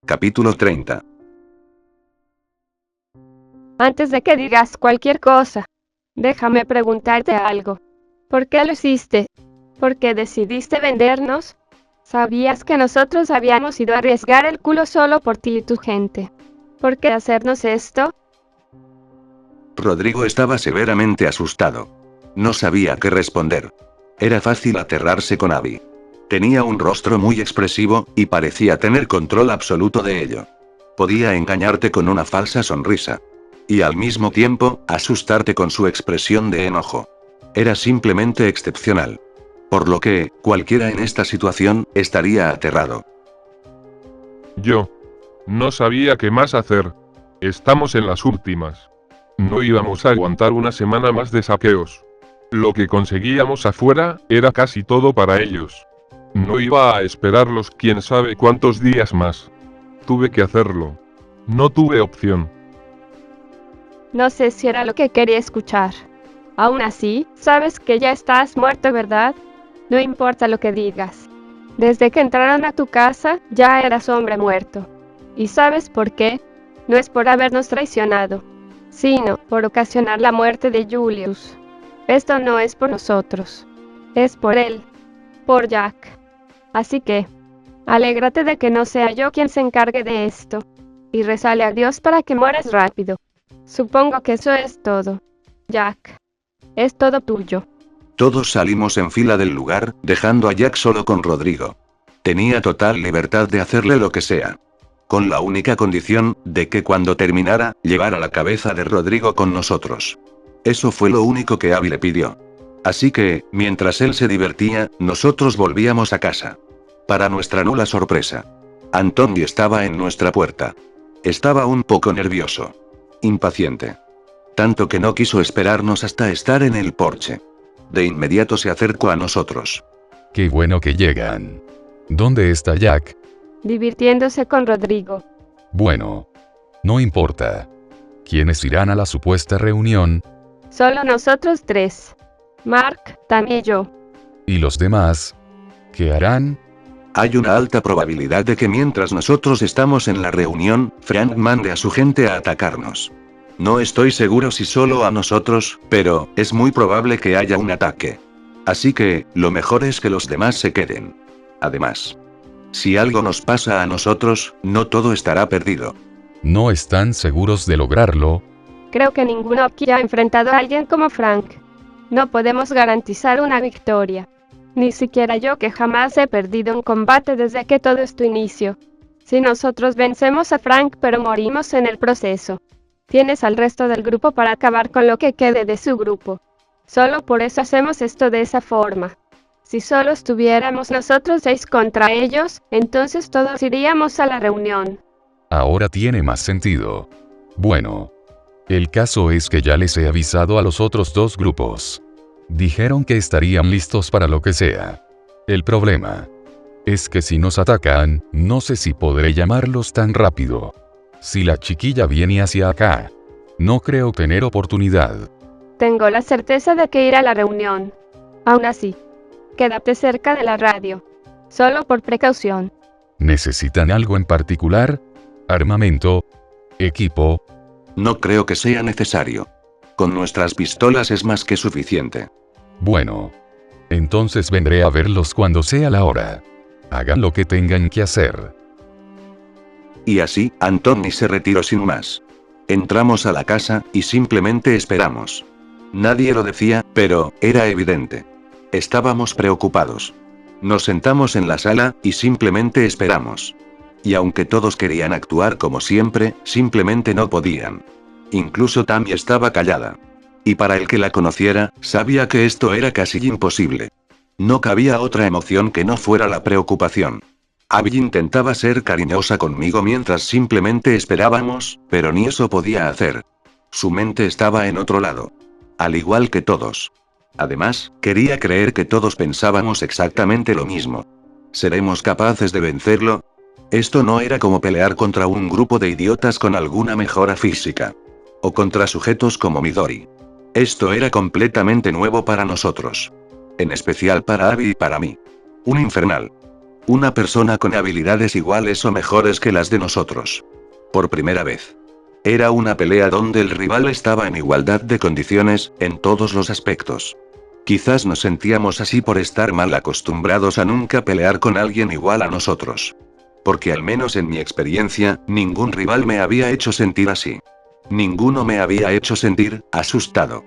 Capítulo 30. Antes de que digas cualquier cosa, déjame preguntarte algo. ¿Por qué lo hiciste? ¿Por qué decidiste vendernos? ¿Sabías que nosotros habíamos ido a arriesgar el culo solo por ti y tu gente? ¿Por qué hacernos esto? Rodrigo estaba severamente asustado. No sabía qué responder. Era fácil aterrarse con Abby. Tenía un rostro muy expresivo, y parecía tener control absoluto de ello. Podía engañarte con una falsa sonrisa. Y al mismo tiempo, asustarte con su expresión de enojo. Era simplemente excepcional. Por lo que, cualquiera en esta situación, estaría aterrado. Yo no sabía qué más hacer. Estamos en las últimas. No íbamos a aguantar una semana más de saqueos. Lo que conseguíamos afuera, era casi todo para ellos. No iba a esperarlos quién sabe cuántos días más. Tuve que hacerlo. No tuve opción. No sé si era lo que quería escuchar. Aún así, sabes que ya estás muerto, ¿verdad? No importa lo que digas. Desde que entraron a tu casa, ya eras hombre muerto. ¿Y sabes por qué? No es por habernos traicionado, sino por ocasionar la muerte de Julius. Esto no es por nosotros. Es por él. Por Jack. Así que, alégrate de que no sea yo quien se encargue de esto. Y rezale a Dios para que mueras rápido. Supongo que eso es todo. Jack. Es todo tuyo. Todos salimos en fila del lugar, dejando a Jack solo con Rodrigo. Tenía total libertad de hacerle lo que sea. Con la única condición, de que cuando terminara, llevara la cabeza de Rodrigo con nosotros. Eso fue lo único que Abby le pidió. Así que, mientras él se divertía, nosotros volvíamos a casa. Para nuestra nula sorpresa, Anthony estaba en nuestra puerta. Estaba un poco nervioso. Impaciente. Tanto que no quiso esperarnos hasta estar en el porche. De inmediato se acercó a nosotros. Qué bueno que llegan. ¿Dónde está Jack? Divirtiéndose con Rodrigo. Bueno. No importa. ¿Quiénes irán a la supuesta reunión? Solo nosotros tres. Mark, Tam y yo. ¿Y los demás? ¿Qué harán? Hay una alta probabilidad de que mientras nosotros estamos en la reunión, Frank mande a su gente a atacarnos. No estoy seguro si solo a nosotros, pero es muy probable que haya un ataque. Así que, lo mejor es que los demás se queden. Además, si algo nos pasa a nosotros, no todo estará perdido. ¿No están seguros de lograrlo? Creo que ninguno aquí ha enfrentado a alguien como Frank. No podemos garantizar una victoria. Ni siquiera yo, que jamás he perdido un combate desde que todo esto inició. Si nosotros vencemos a Frank pero morimos en el proceso, tienes al resto del grupo para acabar con lo que quede de su grupo. Solo por eso hacemos esto de esa forma. Si solo estuviéramos nosotros 6 contra ellos, entonces todos iríamos a la reunión. Ahora tiene más sentido. Bueno. El caso es que ya les he avisado a los otros dos grupos. Dijeron que estarían listos para lo que sea. El problema es que si nos atacan, no sé si podré llamarlos tan rápido. Si la chiquilla viene hacia acá, no creo tener oportunidad. Tengo la certeza de que irá a la reunión. Aún así, quédate cerca de la radio. Solo por precaución. ¿Necesitan algo en particular? ¿Armamento? ¿Equipo? No creo que sea necesario. Con nuestras pistolas es más que suficiente. Bueno. Entonces vendré a verlos cuando sea la hora. Hagan lo que tengan que hacer. Y así, Anthony se retiró sin más. Entramos a la casa, y simplemente esperamos. Nadie lo decía, pero, era evidente. Estábamos preocupados. Nos sentamos en la sala, y simplemente esperamos. Y aunque todos querían actuar como siempre, simplemente no podían. Incluso Tammy estaba callada. Y para el que la conociera, sabía que esto era casi imposible. No cabía otra emoción que no fuera la preocupación. Abby intentaba ser cariñosa conmigo mientras simplemente esperábamos, pero ni eso podía hacer. Su mente estaba en otro lado. Al igual que todos. Además, quería creer que todos pensábamos exactamente lo mismo. ¿Seremos capaces de vencerlo? Esto no era como pelear contra un grupo de idiotas con alguna mejora física. O contra sujetos como Midori. Esto era completamente nuevo para nosotros. En especial para Abby y para mí. Un infernal. Una persona con habilidades iguales o mejores que las de nosotros. Por primera vez. Era una pelea donde el rival estaba en igualdad de condiciones, en todos los aspectos. Quizás nos sentíamos así por estar mal acostumbrados a nunca pelear con alguien igual a nosotros. Porque al menos en mi experiencia, ningún rival me había hecho sentir así. Ninguno me había hecho sentir asustado.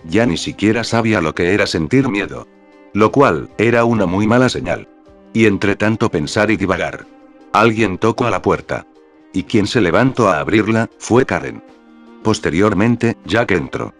Ya ni siquiera sabía lo que era sentir miedo. Lo cual, era una muy mala señal. Y entre tanto pensar y divagar, alguien tocó a la puerta. Y quien se levantó a abrirla, fue Karen. Posteriormente, Jack entró.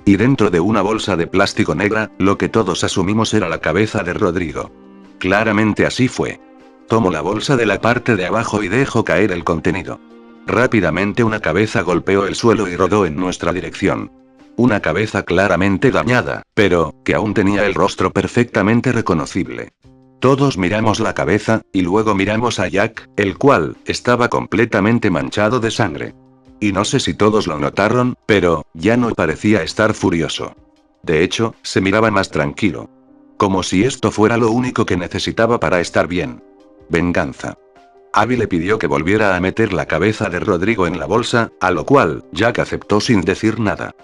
Y dentro de una bolsa de plástico negra, lo que todos asumimos era la cabeza de Rodrigo. Claramente así fue. Tomo la bolsa de la parte de abajo y dejo caer el contenido. Rápidamente una cabeza golpeó el suelo y rodó en nuestra dirección. Una cabeza claramente dañada, pero, que aún tenía el rostro perfectamente reconocible. Todos miramos la cabeza, y luego miramos a Jack, el cual, estaba completamente manchado de sangre. Y no sé si todos lo notaron, pero, ya no parecía estar furioso. De hecho, se miraba más tranquilo. Como si esto fuera lo único que necesitaba para estar bien. Venganza. Abby le pidió que volviera a meter la cabeza de Rodrigo en la bolsa, a lo cual, Jack aceptó sin decir nada.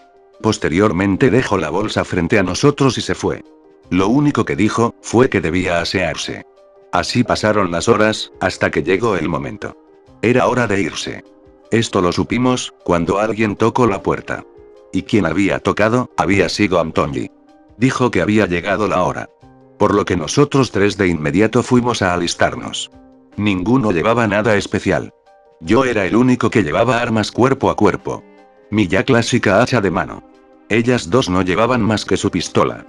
Posteriormente dejó la bolsa frente a nosotros y se fue. Lo único que dijo, fue que debía asearse. Así pasaron las horas, hasta que llegó el momento. Era hora de irse. Esto lo supimos, cuando alguien tocó la puerta. Y quien había tocado, había sido Antonji. Dijo que había llegado la hora. Por lo que nosotros tres de inmediato fuimos a alistarnos. Ninguno llevaba nada especial. Yo era el único que llevaba armas cuerpo a cuerpo. Mi ya clásica hacha de mano. Ellas dos no llevaban más que su pistola.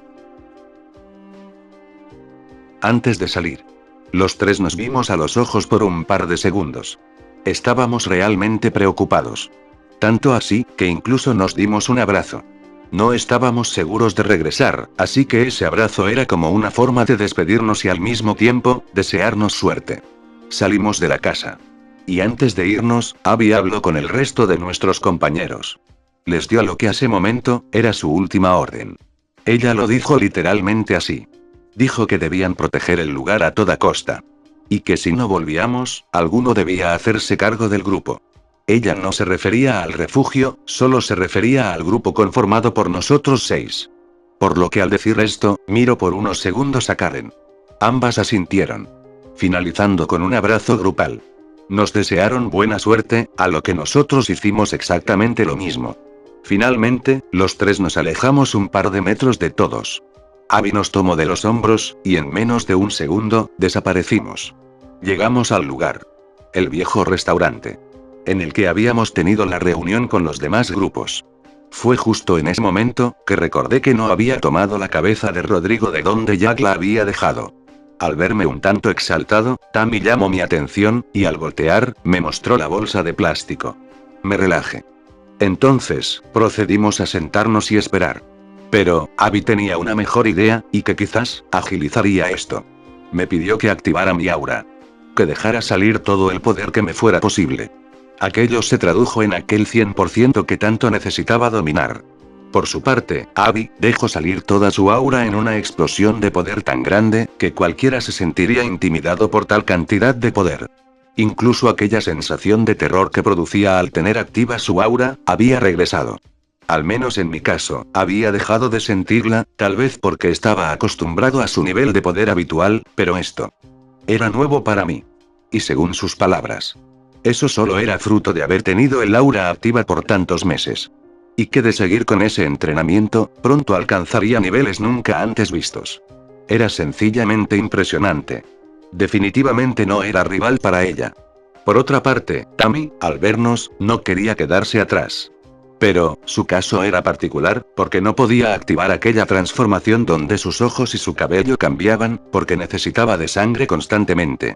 Antes de salir, los tres nos vimos a los ojos por un par de segundos. Estábamos realmente preocupados. Tanto así, que incluso nos dimos un abrazo. No estábamos seguros de regresar, así que ese abrazo era como una forma de despedirnos y al mismo tiempo, desearnos suerte. Salimos de la casa. Y antes de irnos, Abby habló con el resto de nuestros compañeros. Les dio lo que a ese momento, era su última orden. Ella lo dijo literalmente así. Dijo que debían proteger el lugar a toda costa. Y que si no volvíamos, alguno debía hacerse cargo del grupo. Ella no se refería al refugio, solo se refería al grupo conformado por nosotros 6. Por lo que al decir esto, miro por unos segundos a Karen. Ambas asintieron. Finalizando con un abrazo grupal. Nos desearon buena suerte, a lo que nosotros hicimos exactamente lo mismo. Finalmente, los tres nos alejamos un par de metros de todos. Abby nos tomó de los hombros, y en menos de un segundo, desaparecimos. Llegamos al lugar. El viejo restaurante. En el que habíamos tenido la reunión con los demás grupos. Fue justo en ese momento, que recordé que no había tomado la cabeza de Rodrigo de donde Jack la había dejado. Al verme un tanto exaltado, Tammy llamó mi atención, y al voltear, me mostró la bolsa de plástico. Me relajé. Entonces, procedimos a sentarnos y esperar. Pero, Abby tenía una mejor idea, y que quizás, agilizaría esto. Me pidió que activara mi aura. Que dejara salir todo el poder que me fuera posible. Aquello se tradujo en aquel 100% que tanto necesitaba dominar. Por su parte, Abby dejó salir toda su aura en una explosión de poder tan grande, que cualquiera se sentiría intimidado por tal cantidad de poder. Incluso aquella sensación de terror que producía al tener activa su aura, había regresado. Al menos en mi caso, había dejado de sentirla, tal vez porque estaba acostumbrado a su nivel de poder habitual, pero esto era nuevo para mí. Y según sus palabras, eso solo era fruto de haber tenido el aura activa por tantos meses. Y que de seguir con ese entrenamiento, pronto alcanzaría niveles nunca antes vistos. Era sencillamente impresionante. Definitivamente no era rival para ella. Por otra parte, Tammy, al vernos, no quería quedarse atrás. Pero, su caso era particular, porque no podía activar aquella transformación donde sus ojos y su cabello cambiaban, porque necesitaba de sangre constantemente.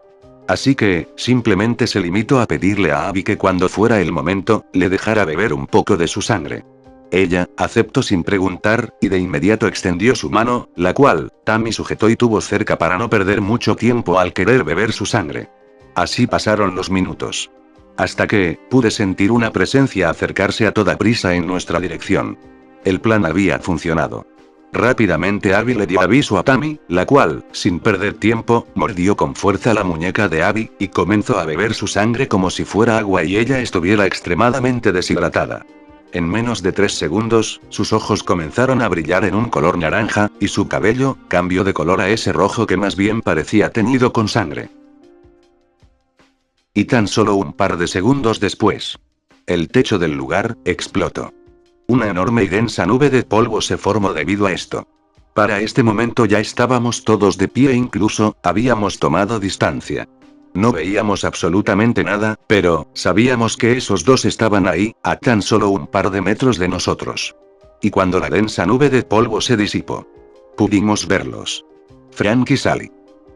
Así que, simplemente se limitó a pedirle a Abby que cuando fuera el momento, le dejara beber un poco de su sangre. Ella, aceptó sin preguntar, y de inmediato extendió su mano, la cual, Tammy sujetó y tuvo cerca para no perder mucho tiempo al querer beber su sangre. Así pasaron los minutos. Hasta que, pude sentir una presencia acercarse a toda prisa en nuestra dirección. El plan había funcionado. Rápidamente Abby le dio aviso a Tammy, la cual, sin perder tiempo, mordió con fuerza la muñeca de Abby, y comenzó a beber su sangre como si fuera agua y ella estuviera extremadamente deshidratada. En menos de 3 segundos, sus ojos comenzaron a brillar en un color naranja, y su cabello cambió de color a ese rojo que más bien parecía teñido con sangre. Y tan solo un par de segundos después, el techo del lugar explotó. Una enorme y densa nube de polvo se formó debido a esto. Para este momento ya estábamos todos de pie e incluso habíamos tomado distancia. No veíamos absolutamente nada, pero sabíamos que esos dos estaban ahí, a tan solo un par de metros de nosotros. Y cuando la densa nube de polvo se disipó, pudimos verlos. Frank y Sally.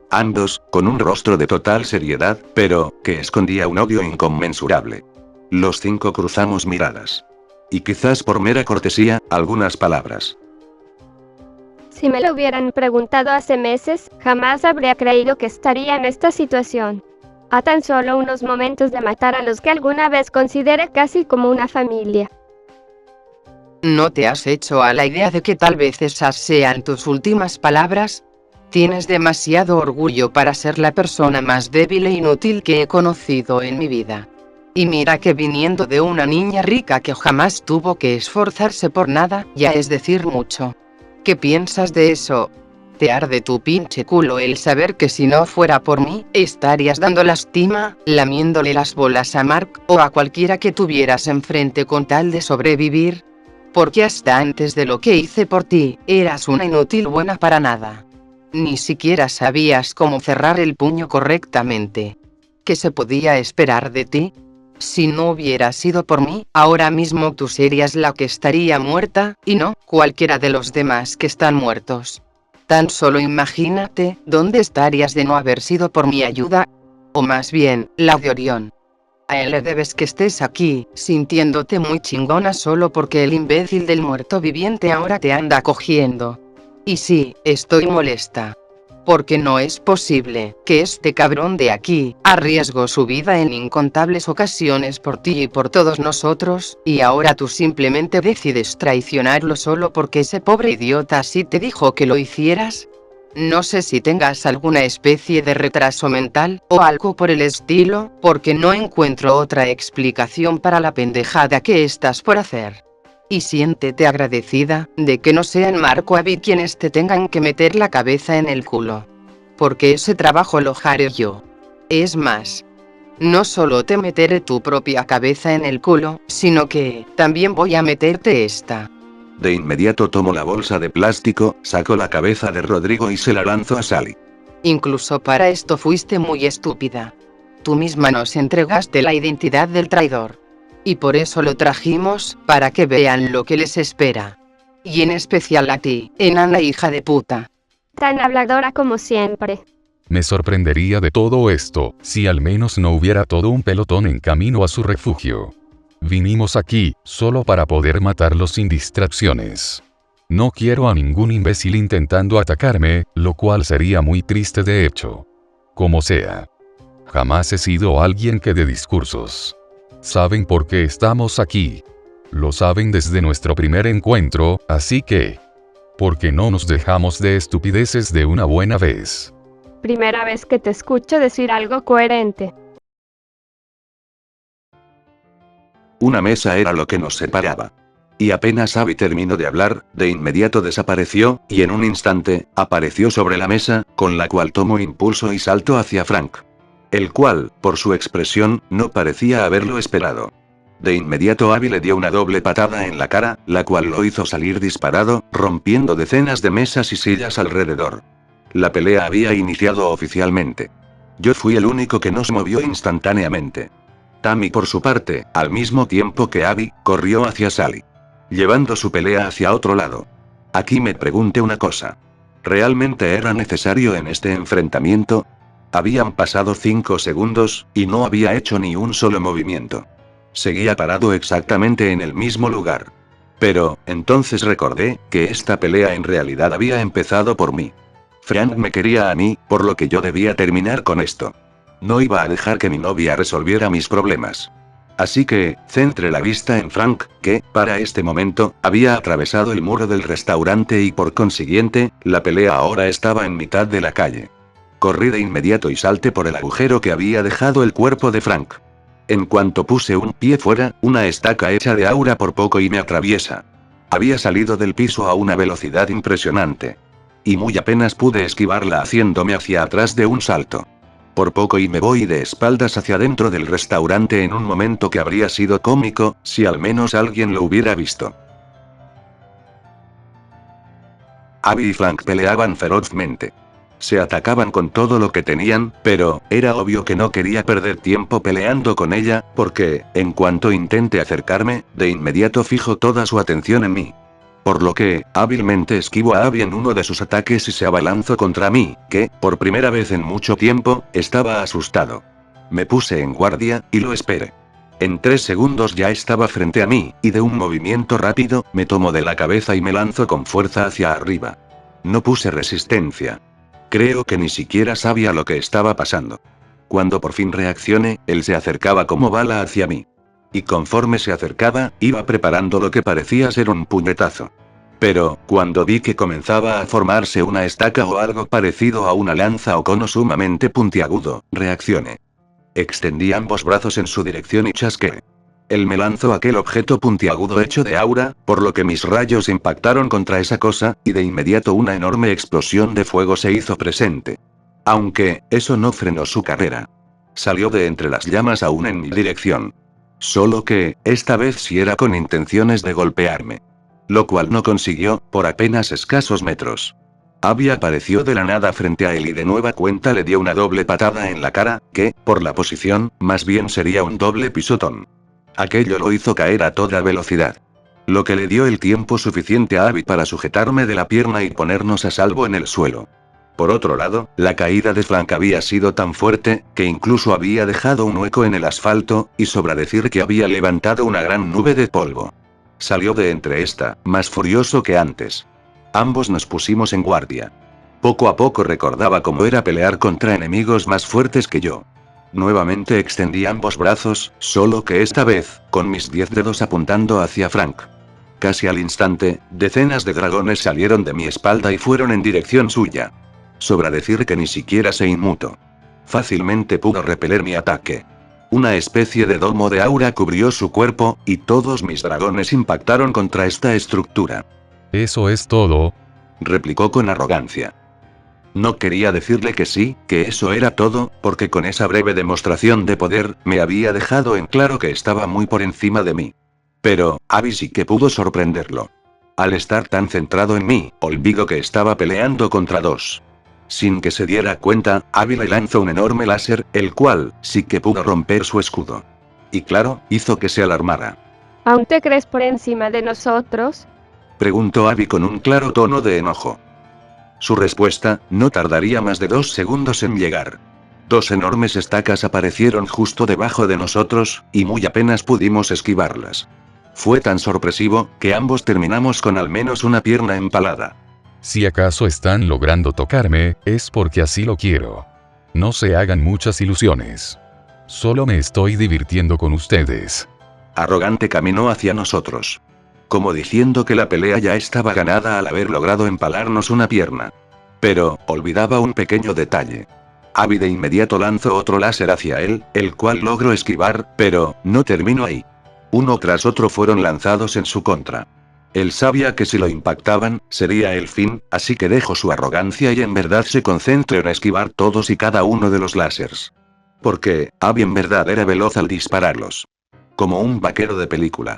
Ambos, con un rostro de total seriedad, pero que escondía un odio inconmensurable. Los 5 cruzamos miradas. Y quizás por mera cortesía, algunas palabras. Si me lo hubieran preguntado hace meses, jamás habría creído que estaría en esta situación. A tan solo unos momentos de matar a los que alguna vez consideré casi como una familia. ¿No te has hecho a la idea de que tal vez esas sean tus últimas palabras? Tienes demasiado orgullo para ser la persona más débil e inútil que he conocido en mi vida. Y mira que viniendo de una niña rica que jamás tuvo que esforzarse por nada, ya es decir mucho. ¿Qué piensas de eso? ¿Te arde tu pinche culo el saber que si no fuera por mí, estarías dando lástima, lamiéndole las bolas a Mark o a cualquiera que tuvieras enfrente con tal de sobrevivir? Porque hasta antes de lo que hice por ti, eras una inútil buena para nada. Ni siquiera sabías cómo cerrar el puño correctamente. ¿Qué se podía esperar de ti? Si no hubiera sido por mí, ahora mismo tú serías la que estaría muerta, y no cualquiera de los demás que están muertos. Tan solo imagínate dónde estarías de no haber sido por mi ayuda. O más bien, la de Orión. A él le debes que estés aquí, sintiéndote muy chingona solo porque el imbécil del muerto viviente ahora te anda cogiendo. Y sí, estoy molesta. Porque no es posible que este cabrón de aquí arriesgó su vida en incontables ocasiones por ti y por todos nosotros, y ahora tú simplemente decides traicionarlo solo porque ese pobre idiota así te dijo que lo hicieras. No sé si tengas alguna especie de retraso mental o algo por el estilo, porque no encuentro otra explicación para la pendejada que estás por hacer. Y siéntete agradecida de que no sean Mark o Abby quienes te tengan que meter la cabeza en el culo. Porque ese trabajo lo haré yo. Es más, no solo te meteré tu propia cabeza en el culo, sino que también voy a meterte esta. De inmediato tomó la bolsa de plástico, sacó la cabeza de Rodrigo y se la lanzó a Sally. Incluso para esto fuiste muy estúpida. Tú misma nos entregaste la identidad del traidor. Y por eso lo trajimos, para que vean lo que les espera. Y en especial a ti, enana hija de puta. Tan habladora como siempre. Me sorprendería de todo esto, si al menos no hubiera todo un pelotón en camino a su refugio. Vinimos aquí, solo para poder matarlos sin distracciones. No quiero a ningún imbécil intentando atacarme, lo cual sería muy triste de hecho. Como sea. Jamás he sido alguien que dé discursos. Saben por qué estamos aquí. Lo saben desde nuestro primer encuentro, así que... ¿por qué no nos dejamos de estupideces de una buena vez? Primera vez que te escucho decir algo coherente. Una mesa era lo que nos separaba. Y apenas Abby terminó de hablar, de inmediato desapareció, y en un instante, apareció sobre la mesa, con la cual tomó impulso y saltó hacia Frank. El cual, por su expresión, no parecía haberlo esperado. De inmediato Abby le dio una doble patada en la cara, la cual lo hizo salir disparado, rompiendo decenas de mesas y sillas alrededor. La pelea había iniciado oficialmente. Yo fui el único que no se movió instantáneamente. Tammy por su parte, al mismo tiempo que Abby, corrió hacia Sally, llevando su pelea hacia otro lado. Aquí me pregunté una cosa. ¿Realmente era necesario en este enfrentamiento? Habían pasado 5 segundos, y no había hecho ni un solo movimiento. Seguía parado exactamente en el mismo lugar. Pero, entonces recordé, que esta pelea en realidad había empezado por mí. Frank me quería a mí, por lo que yo debía terminar con esto. No iba a dejar que mi novia resolviera mis problemas. Así que, centré la vista en Frank, que, para este momento, había atravesado el muro del restaurante y por consiguiente, la pelea ahora estaba en mitad de la calle. Corrí de inmediato y salté por el agujero que había dejado el cuerpo de Frank. En cuanto puse un pie fuera, una estaca hecha de aura por poco y me atraviesa. Había salido del piso a una velocidad impresionante. Y muy apenas pude esquivarla haciéndome hacia atrás de un salto. Por poco y me voy de espaldas hacia dentro del restaurante en un momento que habría sido cómico, si al menos alguien lo hubiera visto. Abby y Frank peleaban ferozmente. Se atacaban con todo lo que tenían, pero, era obvio que no quería perder tiempo peleando con ella, porque, en cuanto intente acercarme, de inmediato fijo toda su atención en mí. Por lo que, hábilmente esquivo a Abby en uno de sus ataques y se abalanzó contra mí, que, por primera vez en mucho tiempo, estaba asustado. Me puse en guardia, y lo esperé. En 3 segundos ya estaba frente a mí, y de un movimiento rápido, me tomó de la cabeza y me lanzó con fuerza hacia arriba. No puse resistencia. Creo que ni siquiera sabía lo que estaba pasando. Cuando por fin reaccioné, él se acercaba como bala hacia mí. Y conforme se acercaba, iba preparando lo que parecía ser un puñetazo. Pero, cuando vi que comenzaba a formarse una estaca o algo parecido a una lanza o cono sumamente puntiagudo, reaccioné. Extendí ambos brazos en su dirección y chasqué. Él me lanzó aquel objeto puntiagudo hecho de aura, por lo que mis rayos impactaron contra esa cosa, y de inmediato una enorme explosión de fuego se hizo presente. Aunque, eso no frenó su carrera. Salió de entre las llamas aún en mi dirección. Solo que, esta vez sí era con intenciones de golpearme. Lo cual no consiguió, por apenas escasos metros. Abby apareció de la nada frente a él y de nueva cuenta le dio una doble patada en la cara, que, por la posición, más bien sería un doble pisotón. Aquello lo hizo caer a toda velocidad. Lo que le dio el tiempo suficiente a Abby para sujetarme de la pierna y ponernos a salvo en el suelo. Por otro lado, la caída de Frank había sido tan fuerte, que incluso había dejado un hueco en el asfalto, y sobra decir que había levantado una gran nube de polvo. Salió de entre esta, más furioso que antes. Ambos nos pusimos en guardia. Poco a poco recordaba cómo era pelear contra enemigos más fuertes que yo. Nuevamente extendí ambos brazos, solo que esta vez, con mis 10 dedos apuntando hacia Frank. Casi al instante, decenas de dragones salieron de mi espalda y fueron en dirección suya. Sobra decir que ni siquiera se inmutó. Fácilmente pudo repeler mi ataque. Una especie de domo de aura cubrió su cuerpo, y todos mis dragones impactaron contra esta estructura. ¿Eso es todo? Replicó con arrogancia. No quería decirle que sí, que eso era todo, porque con esa breve demostración de poder, me había dejado en claro que estaba muy por encima de mí. Pero, Abby sí que pudo sorprenderlo. Al estar tan centrado en mí, olvidó que estaba peleando contra 2. Sin que se diera cuenta, Abby le lanzó un enorme láser, el cual, sí que pudo romper su escudo. Y claro, hizo que se alarmara. ¿Aún te crees por encima de nosotros? Preguntó Abby con un claro tono de enojo. Su respuesta, no tardaría más de 2 segundos en llegar. 2 enormes estacas aparecieron justo debajo de nosotros, y muy apenas pudimos esquivarlas. Fue tan sorpresivo, que ambos terminamos con al menos una pierna empalada. Si acaso están logrando tocarme, es porque así lo quiero. No se hagan muchas ilusiones. Solo me estoy divirtiendo con ustedes. Arrogante caminó hacia nosotros. Como diciendo que la pelea ya estaba ganada al haber logrado empalarnos una pierna. Pero, olvidaba un pequeño detalle. Abby de inmediato lanzó otro láser hacia él, el cual logró esquivar, pero, no terminó ahí. Uno tras otro fueron lanzados en su contra. Él sabía que si lo impactaban, sería el fin, así que dejó su arrogancia y en verdad se concentró en esquivar todos y cada uno de los láseres. Porque, Abby en verdad era veloz al dispararlos. Como un vaquero de película.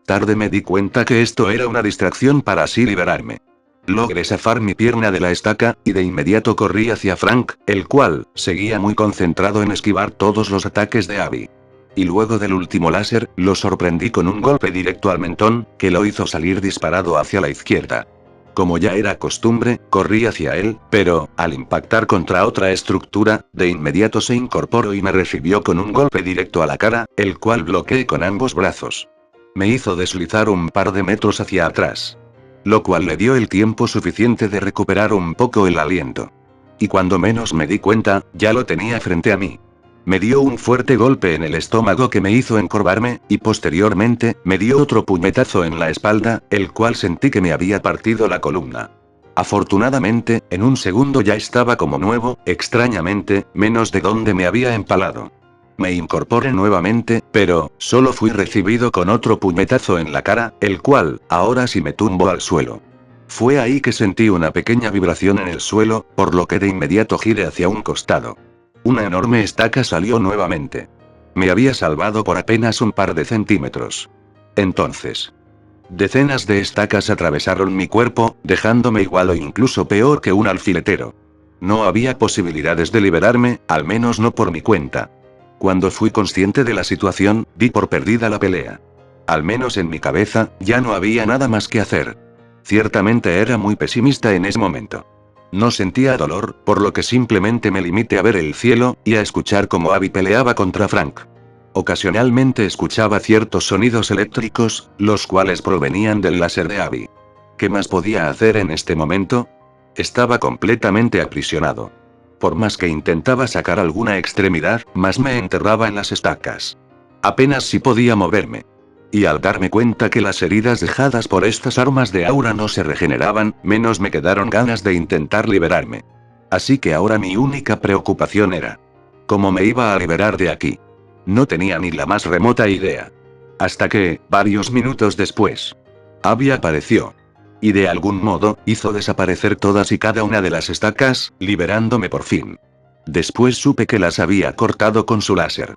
Tarde me di cuenta que esto era una distracción para así liberarme. Logré zafar mi pierna de la estaca, y de inmediato corrí hacia Frank, el cual, seguía muy concentrado en esquivar todos los ataques de Abby. Y luego del último láser, lo sorprendí con un golpe directo al mentón, que lo hizo salir disparado hacia la izquierda. Como ya era costumbre, corrí hacia él, pero, al impactar contra otra estructura, de inmediato se incorporó y me recibió con un golpe directo a la cara, el cual bloqueé con ambos brazos. Me hizo deslizar un par de metros hacia atrás. Lo cual le dio el tiempo suficiente de recuperar un poco el aliento. Y cuando menos me di cuenta, ya lo tenía frente a mí. Me dio un fuerte golpe en el estómago que me hizo encorvarme, y posteriormente, me dio otro puñetazo en la espalda, el cual sentí que me había partido la columna. Afortunadamente, en un segundo ya estaba como nuevo, extrañamente, menos de donde me había empalado. Me incorporé nuevamente, pero, solo fui recibido con otro puñetazo en la cara, el cual, ahora sí me tumbó al suelo. Fue ahí que sentí una pequeña vibración en el suelo, por lo que de inmediato giré hacia un costado. Una enorme estaca salió nuevamente. Me había salvado por apenas un par de centímetros. Entonces, decenas de estacas atravesaron mi cuerpo, dejándome igual o incluso peor que un alfiletero. No había posibilidades de liberarme, al menos no por mi cuenta. Cuando fui consciente de la situación, di por perdida la pelea. Al menos en mi cabeza, ya no había nada más que hacer. Ciertamente era muy pesimista en ese momento. No sentía dolor, por lo que simplemente me limité a ver el cielo, y a escuchar cómo Abby peleaba contra Frank. Ocasionalmente escuchaba ciertos sonidos eléctricos, los cuales provenían del láser de Abby. ¿Qué más podía hacer en este momento? Estaba completamente aprisionado. Por más que intentaba sacar alguna extremidad, más me enterraba en las estacas. Apenas si podía moverme. Y al darme cuenta que las heridas dejadas por estas armas de aura no se regeneraban, menos me quedaron ganas de intentar liberarme. Así que ahora mi única preocupación era cómo me iba a liberar de aquí. No tenía ni la más remota idea. Hasta que, varios minutos después, Abby apareció. Y de algún modo, hizo desaparecer todas y cada una de las estacas, liberándome por fin. Después supe que las había cortado con su láser.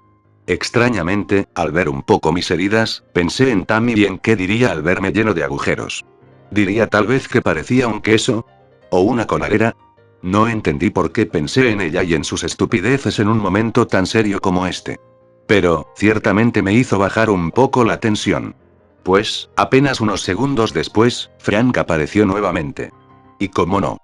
Extrañamente, al ver un poco mis heridas, pensé en Tammy y en qué diría al verme lleno de agujeros. ¿Diría tal vez que parecía un queso? ¿O una coladera? No entendí por qué pensé en ella y en sus estupideces en un momento tan serio como este. Pero, ciertamente me hizo bajar un poco la tensión. Pues, apenas unos segundos después, Frank apareció nuevamente. Y cómo no.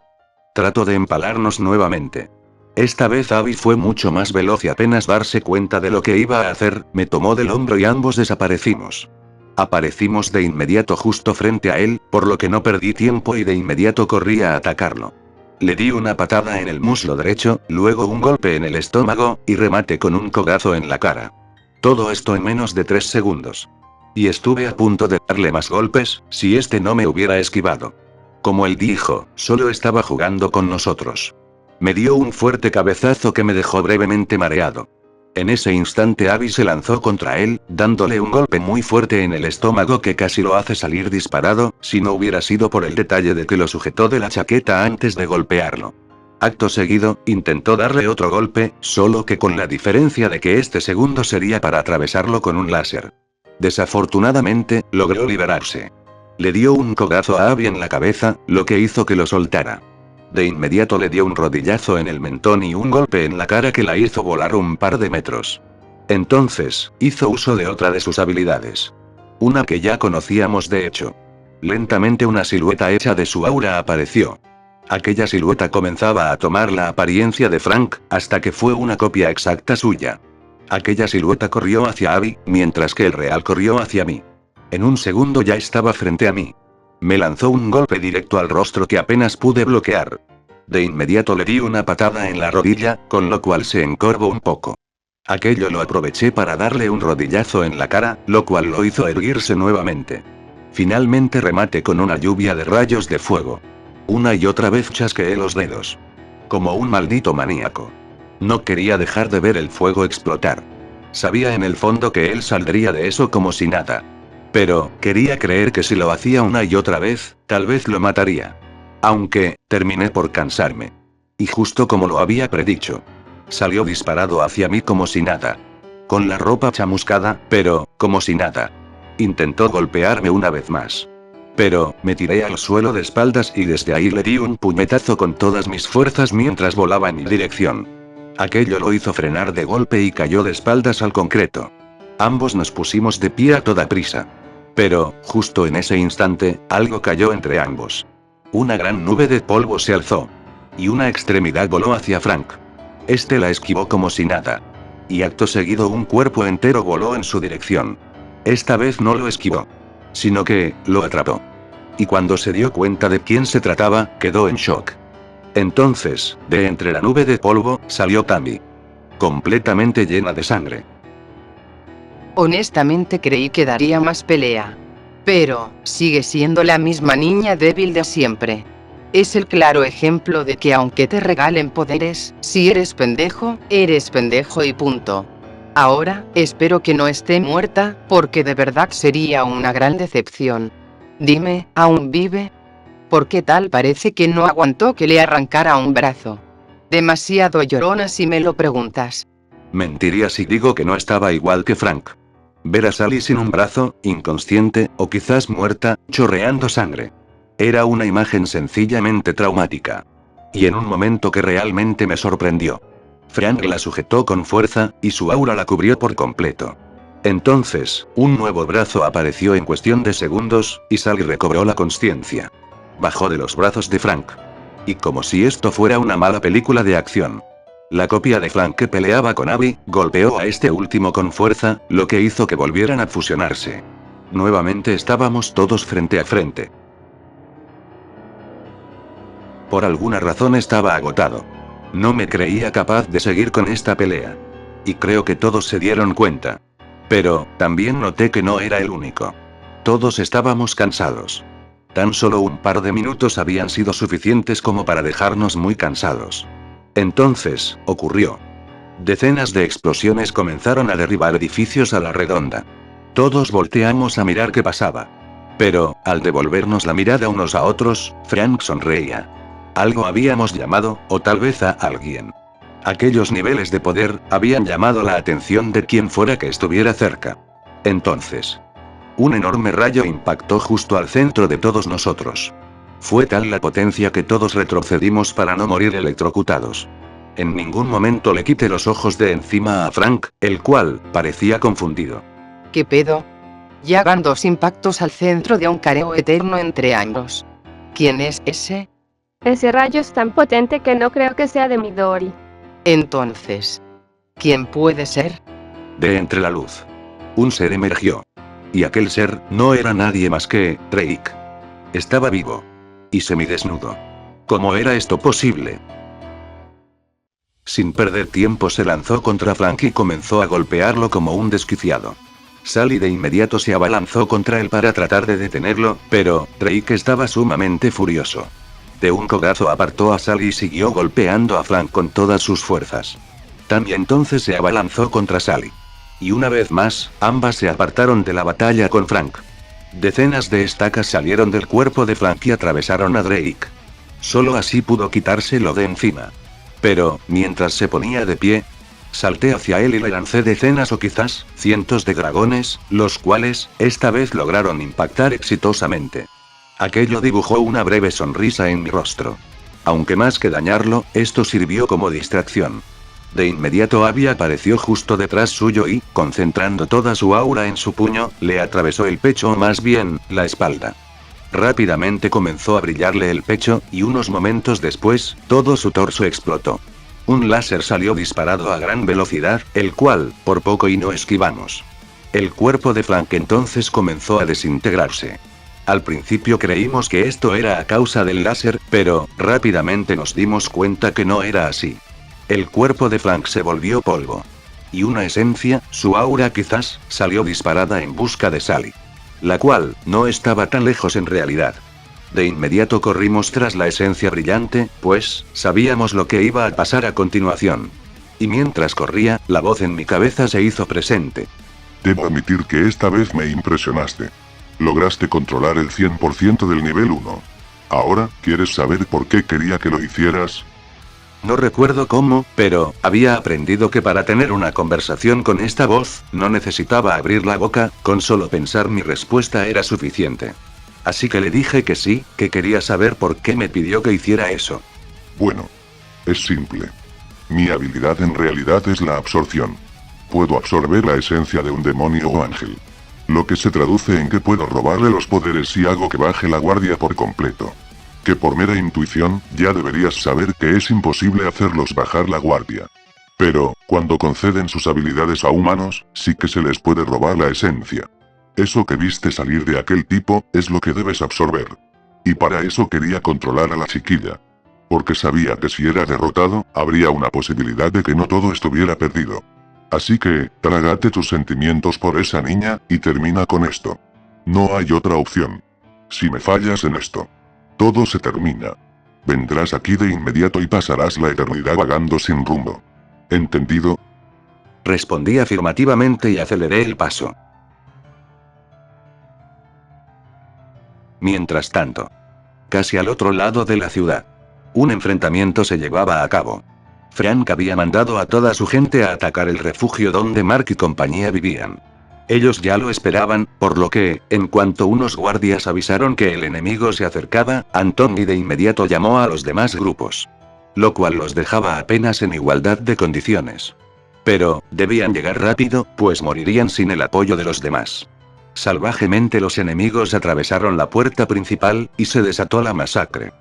Trató de empalarnos nuevamente. Esta vez Abby fue mucho más veloz y apenas darse cuenta de lo que iba a hacer, me tomó del hombro y ambos desaparecimos. Aparecimos de inmediato justo frente a él, por lo que no perdí tiempo y de inmediato corrí a atacarlo. Le di una patada en el muslo derecho, luego un golpe en el estómago, y remate con un codazo en la cara. Todo esto en menos de 3 segundos. Y estuve a punto de darle más golpes, si este no me hubiera esquivado. Como él dijo, solo estaba jugando con nosotros. Me dio un fuerte cabezazo que me dejó brevemente mareado. En ese instante Abby se lanzó contra él, dándole un golpe muy fuerte en el estómago que casi lo hace salir disparado, si no hubiera sido por el detalle de que lo sujetó de la chaqueta antes de golpearlo. Acto seguido, intentó darle otro golpe, solo que con la diferencia de que este segundo sería para atravesarlo con un láser. Desafortunadamente, logró liberarse. Le dio un codazo a Abby en la cabeza, lo que hizo que lo soltara. De inmediato le dio un rodillazo en el mentón y un golpe en la cara que la hizo volar un par de metros. Entonces, hizo uso de otra de sus habilidades. Una que ya conocíamos de hecho. Lentamente una silueta hecha de su aura apareció. Aquella silueta comenzaba a tomar la apariencia de Frank, hasta que fue una copia exacta suya. Aquella silueta corrió hacia Abby, mientras que el real corrió hacia mí. En un segundo ya estaba frente a mí. Me lanzó un golpe directo al rostro que apenas pude bloquear. De inmediato le di una patada en la rodilla, con lo cual se encorvó un poco. Aquello lo aproveché para darle un rodillazo en la cara, lo cual lo hizo erguirse nuevamente. Finalmente remate con una lluvia de rayos de fuego. Una y otra vez chasqueé los dedos. Como un maldito maníaco. No quería dejar de ver el fuego explotar. Sabía en el fondo que él saldría de eso como si nada. Pero, quería creer que si lo hacía una y otra vez, tal vez lo mataría. Aunque, terminé por cansarme. Y justo como lo había predicho. Salió disparado hacia mí como si nada. Con la ropa chamuscada, pero, como si nada. Intentó golpearme una vez más. Pero, me tiré al suelo de espaldas y desde ahí le di un puñetazo con todas mis fuerzas mientras volaba en mi dirección. Aquello lo hizo frenar de golpe y cayó de espaldas al concreto. Ambos nos pusimos de pie a toda prisa. Pero, justo en ese instante, algo cayó entre ambos. Una gran nube de polvo se alzó. Y una extremidad voló hacia Frank. Este la esquivó como si nada. Y acto seguido un cuerpo entero voló en su dirección. Esta vez no lo esquivó. Sino que, lo atrapó. Y cuando se dio cuenta de quién se trataba, quedó en shock. Entonces, de entre la nube de polvo, salió Tammy. completamente llena de sangre. Honestamente creí que daría más pelea. Pero, sigue siendo la misma niña débil de siempre. Es el claro ejemplo de que aunque te regalen poderes, si eres pendejo y punto. Ahora, espero que no esté muerta, porque de verdad sería una gran decepción. Dime, ¿aún vive? Porque tal parece que no aguantó que le arrancara un brazo. Demasiado llorona si me lo preguntas. Mentiría si digo que no estaba igual que Frank. Ver a Sally sin un brazo, inconsciente, o quizás muerta, chorreando sangre. Era una imagen sencillamente traumática. Y en un momento que realmente me sorprendió. Frank la sujetó con fuerza, y su aura la cubrió por completo. Entonces, un nuevo brazo apareció en cuestión de segundos, y Sally recobró la consciencia. Bajó de los brazos de Frank. Y como si esto fuera una mala película de acción. La copia de Frank que peleaba con Abby, golpeó a este último con fuerza, lo que hizo que volvieran a fusionarse. Nuevamente estábamos todos frente a frente. Por alguna razón estaba agotado. No me creía capaz de seguir con esta pelea. Y creo que todos se dieron cuenta. Pero, también noté que no era el único. Todos estábamos cansados. Tan solo un par de minutos habían sido suficientes como para dejarnos muy cansados. Entonces, ocurrió. Decenas de explosiones comenzaron a derribar edificios a la redonda. Todos volteamos a mirar qué pasaba. Pero, al devolvernos la mirada unos a otros, Frank sonreía. Algo habíamos llamado, o tal vez a alguien. Aquellos niveles de poder habían llamado la atención de quien fuera que estuviera cerca. Entonces, un enorme rayo impactó justo al centro de todos nosotros. Fue tal la potencia que todos retrocedimos para no morir electrocutados. En ningún momento le quité los ojos de encima a Frank, el cual parecía confundido. ¿Qué pedo? Ya van 2 impactos al centro de un careo eterno entre ambos. ¿Quién es ese? Ese rayo es tan potente que no creo que sea de Midori. Entonces, ¿quién puede ser? De entre la luz. Un ser emergió. Y aquel ser no era nadie más que Drake. Estaba vivo. Y semidesnudo. ¿Cómo era esto posible? Sin perder tiempo se lanzó contra Frank y comenzó a golpearlo como un desquiciado. Sally de inmediato se abalanzó contra él para tratar de detenerlo, pero Drake estaba sumamente furioso. De un codazo apartó a Sally y siguió golpeando a Frank con todas sus fuerzas. Tammy entonces se abalanzó contra Sally. Y una vez más, ambas se apartaron de la batalla con Frank. Decenas de estacas salieron del cuerpo de Frank y atravesaron a Drake. Solo así pudo quitárselo de encima. Pero, mientras se ponía de pie, salté hacia él y le lancé decenas o quizás cientos de dragones, los cuales, esta vez lograron impactar exitosamente. Aquello dibujó una breve sonrisa en mi rostro. Aunque más que dañarlo, esto sirvió como distracción. De inmediato Abby apareció justo detrás suyo y, concentrando toda su aura en su puño, le atravesó el pecho o más bien, la espalda. Rápidamente comenzó a brillarle el pecho, y unos momentos después, todo su torso explotó. Un láser salió disparado a gran velocidad, el cual, por poco y no esquivamos. El cuerpo de Frank entonces comenzó a desintegrarse. Al principio creímos que esto era a causa del láser, pero, rápidamente nos dimos cuenta que no era así. El cuerpo de Frank se volvió polvo. Y una esencia, su aura quizás, salió disparada en busca de Sally. La cual, no estaba tan lejos en realidad. De inmediato corrimos tras la esencia brillante, pues, sabíamos lo que iba a pasar a continuación. Y mientras corría, la voz en mi cabeza se hizo presente. Debo admitir que esta vez me impresionaste. Lograste controlar el 100% del nivel 1. Ahora, ¿quieres saber por qué quería que lo hicieras? No recuerdo cómo, pero, había aprendido que para tener una conversación con esta voz, no necesitaba abrir la boca, con solo pensar mi respuesta era suficiente. Así que le dije que sí, que quería saber por qué me pidió que hiciera eso. Bueno, es simple. Mi habilidad en realidad es la absorción. Puedo absorber la esencia de un demonio o ángel. Lo que se traduce en que puedo robarle los poderes si hago que baje la guardia por completo. Que por mera intuición, ya deberías saber que es imposible hacerlos bajar la guardia. Pero, cuando conceden sus habilidades a humanos, sí que se les puede robar la esencia. Eso que viste salir de aquel tipo, es lo que debes absorber. Y para eso quería controlar a la chiquilla. Porque sabía que si era derrotado, habría una posibilidad de que no todo estuviera perdido. Así que, trágate tus sentimientos por esa niña, y termina con esto. No hay otra opción. Si me fallas en esto, todo se termina. Vendrás aquí de inmediato y pasarás la eternidad vagando sin rumbo. ¿Entendido? Respondí afirmativamente y aceleré el paso. Mientras tanto, casi al otro lado de la ciudad, un enfrentamiento se llevaba a cabo. Frank había mandado a toda su gente a atacar el refugio donde Mark y compañía vivían. Ellos ya lo esperaban, por lo que, en cuanto unos guardias avisaron que el enemigo se acercaba, Anthony de inmediato llamó a los demás grupos. Lo cual los dejaba apenas en igualdad de condiciones. Pero, debían llegar rápido, pues morirían sin el apoyo de los demás. Salvajemente los enemigos atravesaron la puerta principal, y se desató la masacre.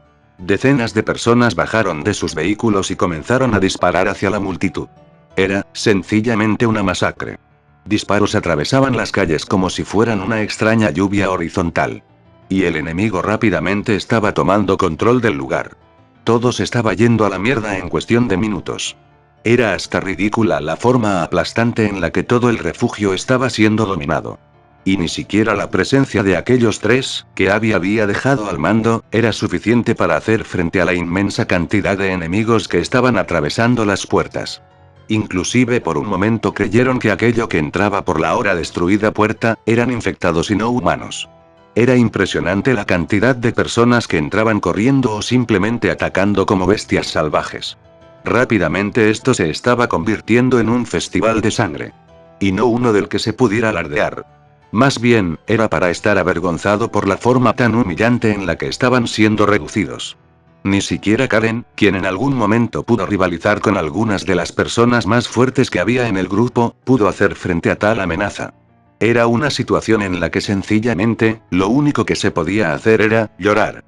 Decenas de personas bajaron de sus vehículos y comenzaron a disparar hacia la multitud. Era, sencillamente una masacre. Disparos atravesaban las calles como si fueran una extraña lluvia horizontal. Y el enemigo rápidamente estaba tomando control del lugar. Todo se estaba yendo a la mierda en cuestión de minutos. Era hasta ridícula la forma aplastante en la que todo el refugio estaba siendo dominado. Y ni siquiera la presencia de aquellos 3, que Abby había dejado al mando, era suficiente para hacer frente a la inmensa cantidad de enemigos que estaban atravesando las puertas. Inclusive por un momento creyeron que aquello que entraba por la ahora destruida puerta, eran infectados y no humanos. Era impresionante la cantidad de personas que entraban corriendo o simplemente atacando como bestias salvajes. Rápidamente esto se estaba convirtiendo en un festival de sangre. Y no uno del que se pudiera alardear. Más bien, era para estar avergonzado por la forma tan humillante en la que estaban siendo reducidos. Ni siquiera Karen, quien en algún momento pudo rivalizar con algunas de las personas más fuertes que había en el grupo, pudo hacer frente a tal amenaza. Era una situación en la que sencillamente, lo único que se podía hacer era llorar.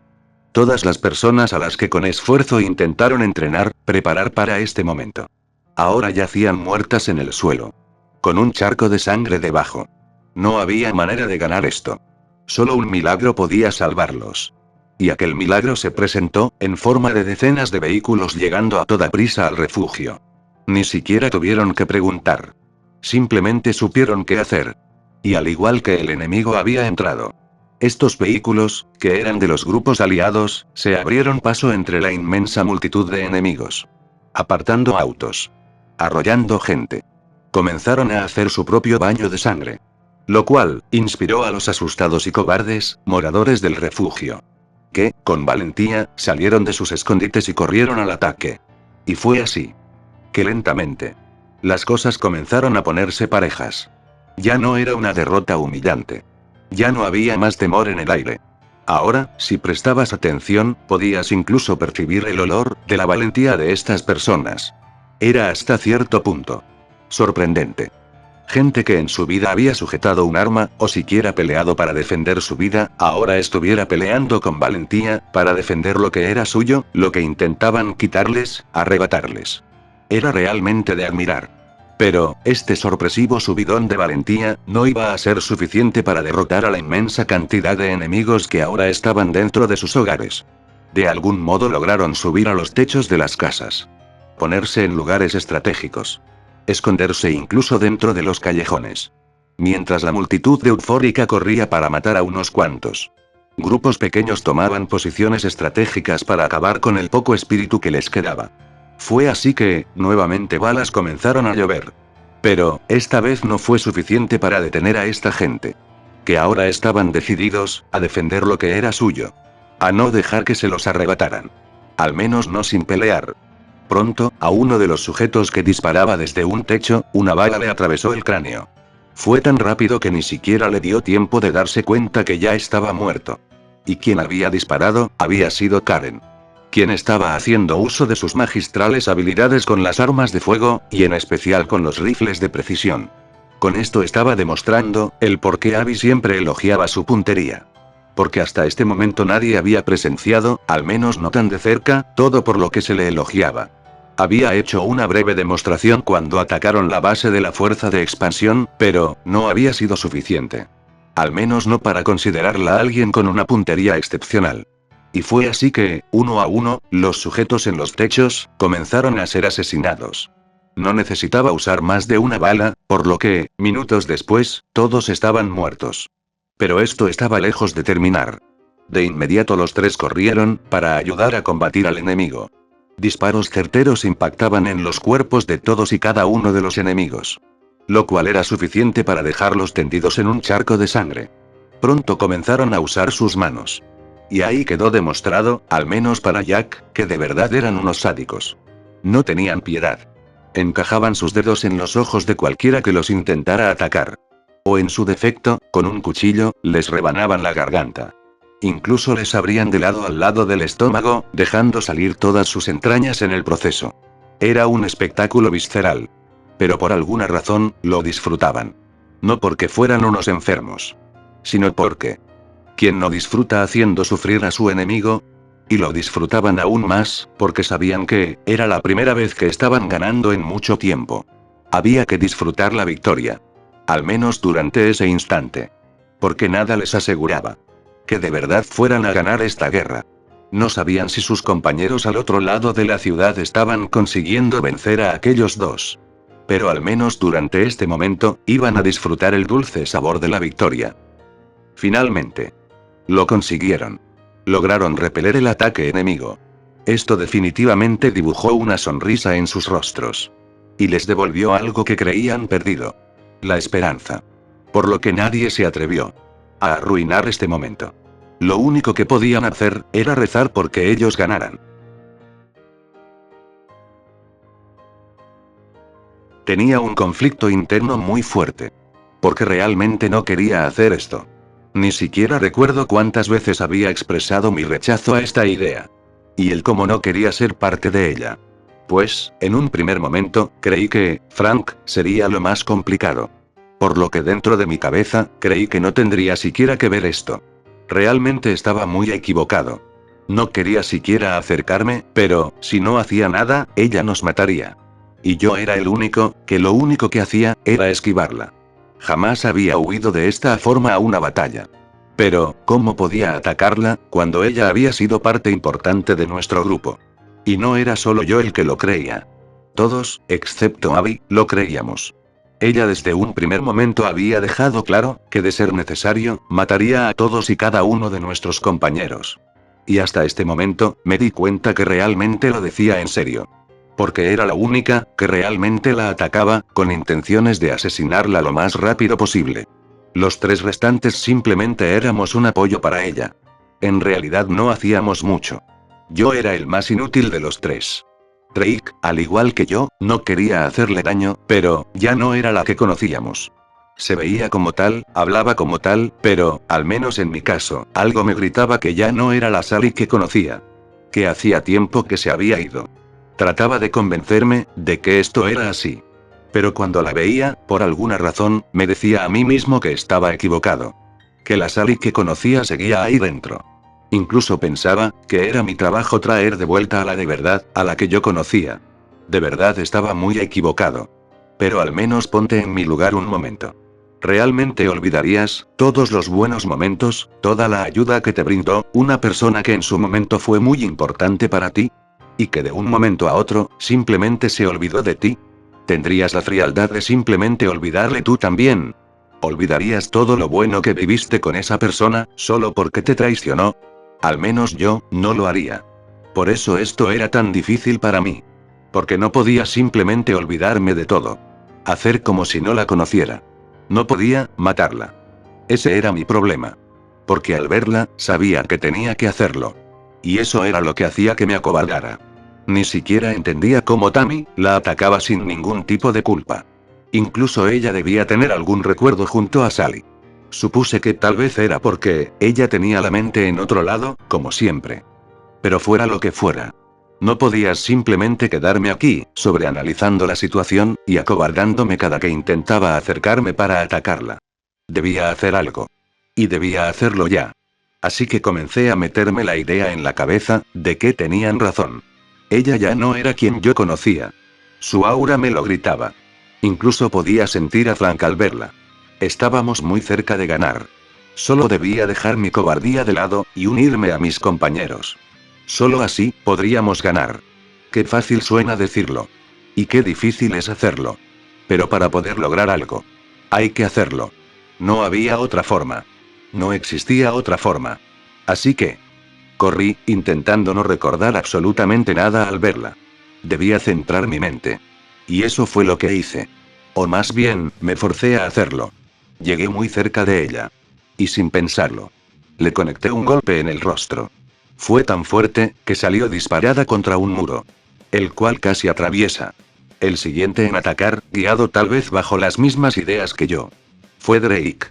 Todas las personas a las que con esfuerzo intentaron entrenar, preparar para este momento. Ahora yacían muertas en el suelo. Con un charco de sangre debajo. No había manera de ganar esto. Solo un milagro podía salvarlos. Y aquel milagro se presentó, en forma de decenas de vehículos llegando a toda prisa al refugio. Ni siquiera tuvieron que preguntar. Simplemente supieron qué hacer. Y al igual que el enemigo había entrado. Estos vehículos, que eran de los grupos aliados, se abrieron paso entre la inmensa multitud de enemigos. Apartando autos. Arrollando gente. Comenzaron a hacer su propio baño de sangre. Lo cual, inspiró a los asustados y cobardes, moradores del refugio. Que, con valentía, salieron de sus escondites y corrieron al ataque. Y fue así. Que lentamente. Las cosas comenzaron a ponerse parejas. Ya no era una derrota humillante. Ya no había más temor en el aire. Ahora, si prestabas atención, podías incluso percibir el olor de la valentía de estas personas. Era hasta cierto punto sorprendente. Gente que en su vida había sujetado un arma, o siquiera peleado para defender su vida, ahora estuviera peleando con valentía, para defender lo que era suyo, lo que intentaban quitarles, arrebatarles. Era realmente de admirar. Pero, este sorpresivo subidón de valentía, no iba a ser suficiente para derrotar a la inmensa cantidad de enemigos que ahora estaban dentro de sus hogares. De algún modo lograron subir a los techos de las casas. Ponerse en lugares estratégicos. Esconderse incluso dentro de los callejones. Mientras la multitud de eufórica corría para matar a unos cuantos. Grupos pequeños tomaban posiciones estratégicas para acabar con el poco espíritu que les quedaba. Fue así que, nuevamente balas comenzaron a llover. Pero, esta vez no fue suficiente para detener a esta gente. Que ahora estaban decididos, a defender lo que era suyo. A no dejar que se los arrebataran. Al menos no sin pelear. Pronto, a uno de los sujetos que disparaba desde un techo, una bala le atravesó el cráneo. Fue tan rápido que ni siquiera le dio tiempo de darse cuenta que ya estaba muerto. Y quien había disparado, había sido Karen. Quien estaba haciendo uso de sus magistrales habilidades con las armas de fuego, y en especial con los rifles de precisión. Con esto estaba demostrando, el por qué Abby siempre elogiaba su puntería. Porque hasta este momento nadie había presenciado, al menos no tan de cerca, todo por lo que se le elogiaba. Había hecho una breve demostración cuando atacaron la base de la fuerza de expansión, pero, no había sido suficiente. Al menos no para considerarla alguien con una puntería excepcional. Y fue así que, uno a uno, los sujetos en los techos, comenzaron a ser asesinados. No necesitaba usar más de una bala, por lo que, minutos después, todos estaban muertos. Pero esto estaba lejos de terminar. De inmediato los tres corrieron, para ayudar a combatir al enemigo. Disparos certeros impactaban en los cuerpos de todos y cada uno de los enemigos. Lo cual era suficiente para dejarlos tendidos en un charco de sangre. Pronto comenzaron a usar sus manos. Y ahí quedó demostrado, al menos para Jack, que de verdad eran unos sádicos. No tenían piedad. Encajaban sus dedos en los ojos de cualquiera que los intentara atacar. O en su defecto, con un cuchillo, les rebanaban la garganta. Incluso les abrían de lado al lado del estómago, dejando salir todas sus entrañas en el proceso. Era un espectáculo visceral. Pero por alguna razón, lo disfrutaban. No porque fueran unos enfermos. Sino porque... ¿quién no disfruta haciendo sufrir a su enemigo? Y lo disfrutaban aún más, porque sabían que, era la primera vez que estaban ganando en mucho tiempo. Había que disfrutar la victoria. Al menos durante ese instante. Porque nada les aseguraba que de verdad fueran a ganar esta guerra. No sabían si sus compañeros al otro lado de la ciudad estaban consiguiendo vencer a aquellos dos. Pero al menos durante este momento, iban a disfrutar el dulce sabor de la victoria. Finalmente. Lo consiguieron. Lograron repeler el ataque enemigo. Esto definitivamente dibujó una sonrisa en sus rostros. Y les devolvió algo que creían perdido. La esperanza. Por lo que nadie se atrevió a arruinar este momento. Lo único que podían hacer, era rezar porque ellos ganaran. Tenía un conflicto interno muy fuerte. Porque realmente no quería hacer esto. Ni siquiera recuerdo cuántas veces había expresado mi rechazo a esta idea. Y el cómo no quería ser parte de ella. Pues, en un primer momento, creí que, Frank, sería lo más complicado. Por lo que dentro de mi cabeza, creí que no tendría siquiera que ver esto. Realmente estaba muy equivocado. No quería siquiera acercarme, pero, si no hacía nada, ella nos mataría. Y yo era el único, que lo único que hacía, era esquivarla. Jamás había huido de esta forma a una batalla. Pero, ¿cómo podía atacarla, cuando ella había sido parte importante de nuestro grupo? Y no era solo yo el que lo creía. Todos, excepto Abby, lo creíamos. Ella desde un primer momento había dejado claro, que de ser necesario, mataría a todos y cada uno de nuestros compañeros. Y hasta este momento, me di cuenta que realmente lo decía en serio. Porque era la única, que realmente la atacaba, con intenciones de asesinarla lo más rápido posible. Los tres restantes simplemente éramos un apoyo para ella. En realidad no hacíamos mucho. Yo era el más inútil de los tres. Drake, al igual que yo, no quería hacerle daño, pero, ya no era la que conocíamos. Se veía como tal, hablaba como tal, pero, al menos en mi caso, algo me gritaba que ya no era la Sally que conocía. Que hacía tiempo que se había ido. Trataba de convencerme, de que esto era así. Pero cuando la veía, por alguna razón, me decía a mí mismo que estaba equivocado. Que la Sally que conocía seguía ahí dentro. Incluso pensaba, que era mi trabajo traer de vuelta a la de verdad, a la que yo conocía. De verdad estaba muy equivocado. Pero al menos ponte en mi lugar un momento. ¿Realmente olvidarías, todos los buenos momentos, toda la ayuda que te brindó, una persona que en su momento fue muy importante para ti? Y que de un momento a otro, simplemente se olvidó de ti. ¿Tendrías la frialdad de simplemente olvidarle tú también? ¿Olvidarías todo lo bueno que viviste con esa persona, solo porque te traicionó? Al menos yo, no lo haría. Por eso esto era tan difícil para mí. Porque no podía simplemente olvidarme de todo. Hacer como si no la conociera. No podía, matarla. Ese era mi problema. Porque al verla, sabía que tenía que hacerlo. Y eso era lo que hacía que me acobardara. Ni siquiera entendía cómo Tammy, la atacaba sin ningún tipo de culpa. Incluso ella debía tener algún recuerdo junto a Sally. Supuse que tal vez era porque, ella tenía la mente en otro lado, como siempre. Pero fuera lo que fuera. No podías simplemente quedarme aquí, sobreanalizando la situación, y acobardándome cada que intentaba acercarme para atacarla. Debía hacer algo. Y debía hacerlo ya. Así que comencé a meterme la idea en la cabeza, de que tenían razón. Ella ya no era quien yo conocía. Su aura me lo gritaba. Incluso podía sentir a Frank al verla. Estábamos muy cerca de ganar. Solo debía dejar mi cobardía de lado, y unirme a mis compañeros. Solo así, podríamos ganar. Qué fácil suena decirlo. Y qué difícil es hacerlo. Pero para poder lograr algo, hay que hacerlo. No había otra forma. No existía otra forma. Así que corrí, intentando no recordar absolutamente nada al verla. Debía centrar mi mente. Y eso fue lo que hice. O más bien, me forcé a hacerlo. Llegué muy cerca de ella. Y sin pensarlo, le conecté un golpe en el rostro. Fue tan fuerte, que salió disparada contra un muro, el cual casi atraviesa. El siguiente en atacar, guiado tal vez bajo las mismas ideas que yo, fue Drake.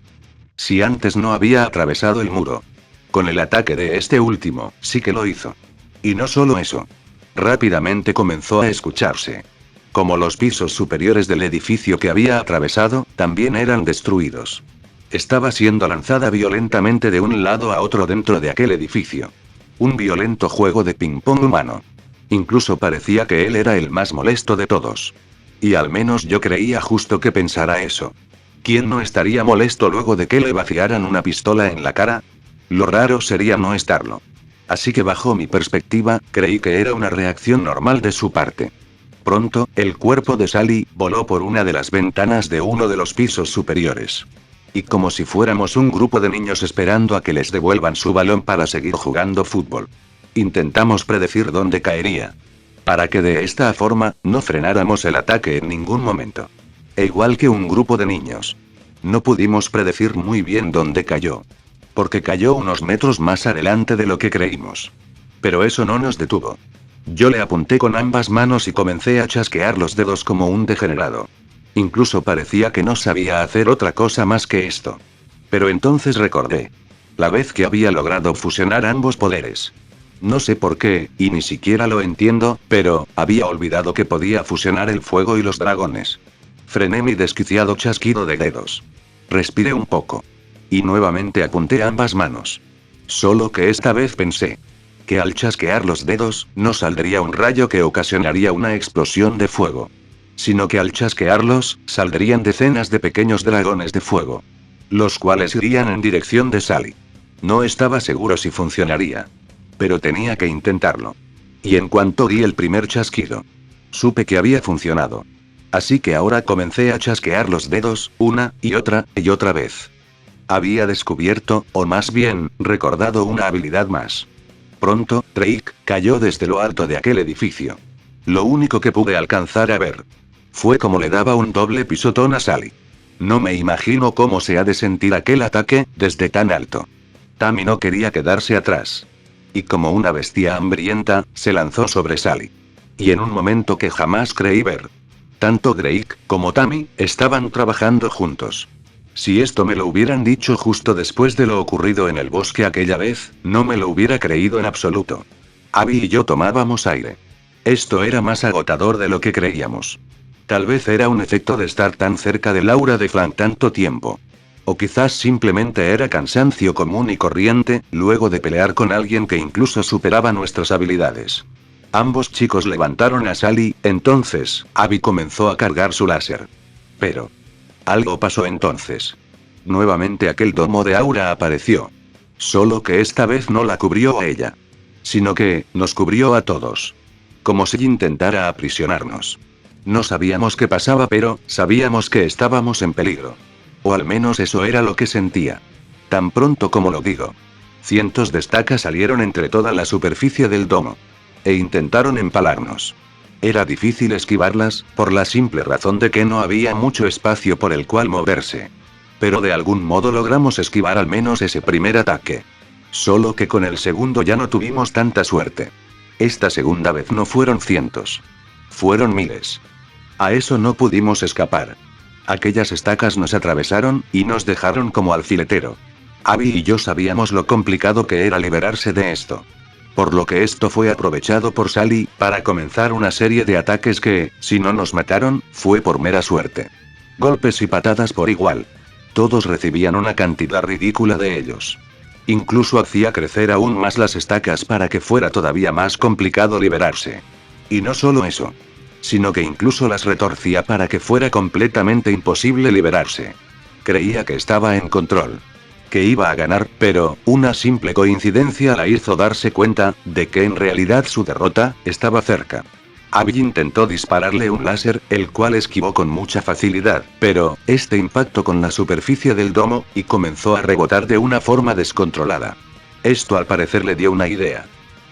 Si antes no había atravesado el muro, con el ataque de este último, sí que lo hizo. Y no solo eso. Rápidamente comenzó a escucharse como los pisos superiores del edificio que había atravesado, también eran destruidos. Estaba siendo lanzada violentamente de un lado a otro dentro de aquel edificio. Un violento juego de ping-pong humano. Incluso parecía que él era el más molesto de todos. Y al menos yo creía justo que pensara eso. ¿Quién no estaría molesto luego de que le vaciaran una pistola en la cara? Lo raro sería no estarlo. Así que bajo mi perspectiva, creí que era una reacción normal de su parte. Pronto, el cuerpo de Sally voló por una de las ventanas de uno de los pisos superiores. Y como si fuéramos un grupo de niños esperando a que les devuelvan su balón para seguir jugando fútbol, intentamos predecir dónde caería, para que de esta forma, no frenáramos el ataque en ningún momento. E igual que un grupo de niños, no pudimos predecir muy bien dónde cayó, porque cayó unos metros más adelante de lo que creímos. Pero eso no nos detuvo. Yo le apunté con ambas manos y comencé a chasquear los dedos como un degenerado. Incluso parecía que no sabía hacer otra cosa más que esto. Pero entonces recordé la vez que había logrado fusionar ambos poderes. No sé por qué, y ni siquiera lo entiendo, pero había olvidado que podía fusionar el fuego y los dragones. Frené mi desquiciado chasquido de dedos. Respiré un poco. Y nuevamente apunté ambas manos. Solo que esta vez pensé que al chasquear los dedos, no saldría un rayo que ocasionaría una explosión de fuego, sino que al chasquearlos, saldrían decenas de pequeños dragones de fuego, los cuales irían en dirección de Sally. No estaba seguro si funcionaría, pero tenía que intentarlo. Y en cuanto di el primer chasquido, supe que había funcionado. Así que ahora comencé a chasquear los dedos, una y otra vez. Había descubierto, o más bien, recordado una habilidad más. Pronto, Drake cayó desde lo alto de aquel edificio. Lo único que pude alcanzar a ver fue cómo le daba un doble pisotón a Sally. No me imagino cómo se ha de sentir aquel ataque, desde tan alto. Tammy no quería quedarse atrás. Y como una bestia hambrienta, se lanzó sobre Sally. Y en un momento que jamás creí ver, tanto Drake como Tammy estaban trabajando juntos. Si esto me lo hubieran dicho justo después de lo ocurrido en el bosque aquella vez, no me lo hubiera creído en absoluto. Abby y yo tomábamos aire. Esto era más agotador de lo que creíamos. Tal vez era un efecto de estar tan cerca de Laura de Frank tanto tiempo. O quizás simplemente era cansancio común y corriente, luego de pelear con alguien que incluso superaba nuestras habilidades. Ambos chicos levantaron a Sally, entonces, Abby comenzó a cargar su láser. Pero algo pasó entonces. Nuevamente aquel domo de aura apareció. Solo que esta vez no la cubrió a ella, sino que nos cubrió a todos. Como si intentara aprisionarnos. No sabíamos qué pasaba, pero sabíamos que estábamos en peligro. O al menos eso era lo que sentía. Tan pronto como lo digo, cientos de estacas salieron entre toda la superficie del domo. E intentaron empalarnos. Era difícil esquivarlas, por la simple razón de que no había mucho espacio por el cual moverse. Pero de algún modo logramos esquivar al menos ese primer ataque. Solo que con el segundo ya no tuvimos tanta suerte. Esta segunda vez no fueron cientos. Fueron miles. A eso no pudimos escapar. Aquellas estacas nos atravesaron, y nos dejaron como alfiletero. Abby y yo sabíamos lo complicado que era liberarse de esto. Por lo que esto fue aprovechado por Sally, para comenzar una serie de ataques que, si no nos mataron, fue por mera suerte. Golpes y patadas por igual. Todos recibían una cantidad ridícula de ellos. Incluso hacía crecer aún más las estacas para que fuera todavía más complicado liberarse. Y no solo eso, sino que incluso las retorcía para que fuera completamente imposible liberarse. Creía que estaba en control. que iba a ganar, pero una simple coincidencia la hizo darse cuenta de que en realidad su derrota estaba cerca. Abby intentó dispararle un láser, el cual esquivó con mucha facilidad, pero este impactó con la superficie del domo y comenzó a rebotar de una forma descontrolada. Esto al parecer le dio una idea.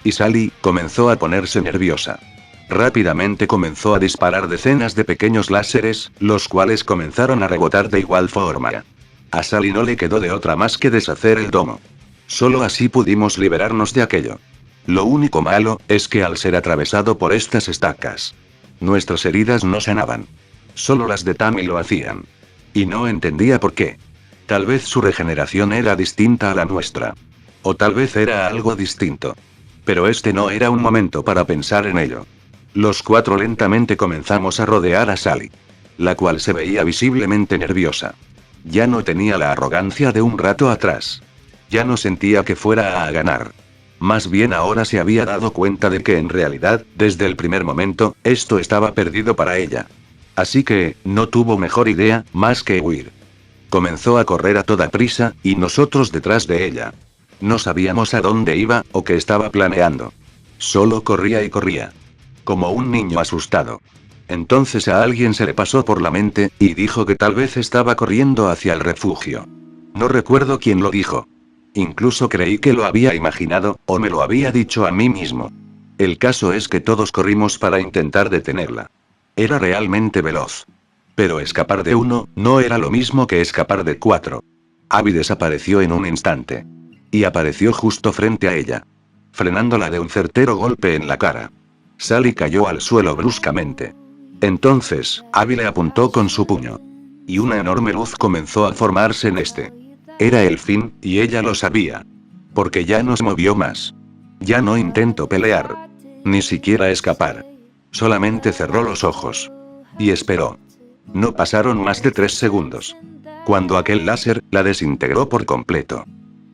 Y Sally comenzó a ponerse nerviosa. Rápidamente comenzó a disparar decenas de pequeños láseres, los cuales comenzaron a rebotar de igual forma. A Sally no le quedó de otra más que deshacer el domo. Solo así pudimos liberarnos de aquello. Lo único malo es que al ser atravesado por estas estacas, nuestras heridas no sanaban. Solo las de Tammy lo hacían. Y no entendía por qué. Tal vez su regeneración era distinta a la nuestra. O tal vez era algo distinto. Pero este no era un momento para pensar en ello. Los cuatro lentamente comenzamos a rodear a Sally, la cual se veía visiblemente nerviosa. Ya no tenía la arrogancia de un rato atrás. Ya no sentía que fuera a ganar. Más bien ahora se había dado cuenta de que en realidad, desde el primer momento, esto estaba perdido para ella. Así que, no tuvo mejor idea, más que huir. Comenzó a correr a toda prisa, y nosotros detrás de ella. No sabíamos a dónde iba, o qué estaba planeando. Solo corría y corría. Como un niño asustado. Entonces a alguien se le pasó por la mente, y dijo que tal vez estaba corriendo hacia el refugio. No recuerdo quién lo dijo. Incluso creí que lo había imaginado, o me lo había dicho a mí mismo. El caso es que todos corrimos para intentar detenerla. Era realmente veloz. Pero escapar de uno, no era lo mismo que escapar de cuatro. Abby desapareció en un instante. Y apareció justo frente a ella. Frenándola de un certero golpe en la cara. Sally cayó al suelo bruscamente. Entonces, Abby le apuntó con su puño. Y una enorme luz comenzó a formarse en este. Era el fin, y ella lo sabía. Porque ya no se movió más. Ya no intentó pelear. Ni siquiera escapar. Solamente cerró los ojos. Y esperó. No pasaron más de 3 segundos. Cuando aquel láser la desintegró por completo.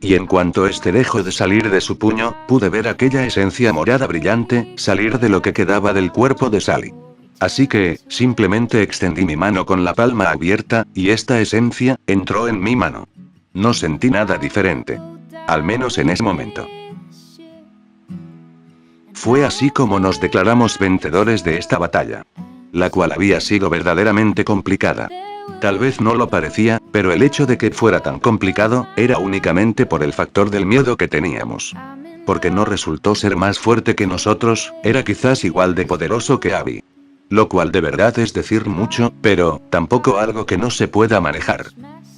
Y en cuanto este dejó de salir de su puño, pude ver aquella esencia morada brillante salir de lo que quedaba del cuerpo de Sally. Así que, simplemente extendí mi mano con la palma abierta, y esta esencia entró en mi mano. No sentí nada diferente. Al menos en ese momento. Fue así como nos declaramos vencedores de esta batalla. La cual había sido verdaderamente complicada. Tal vez no lo parecía, pero el hecho de que fuera tan complicado, era únicamente por el factor del miedo que teníamos. Porque no resultó ser más fuerte que nosotros, era quizás igual de poderoso que Abby. Lo cual de verdad es decir mucho, pero tampoco algo que no se pueda manejar.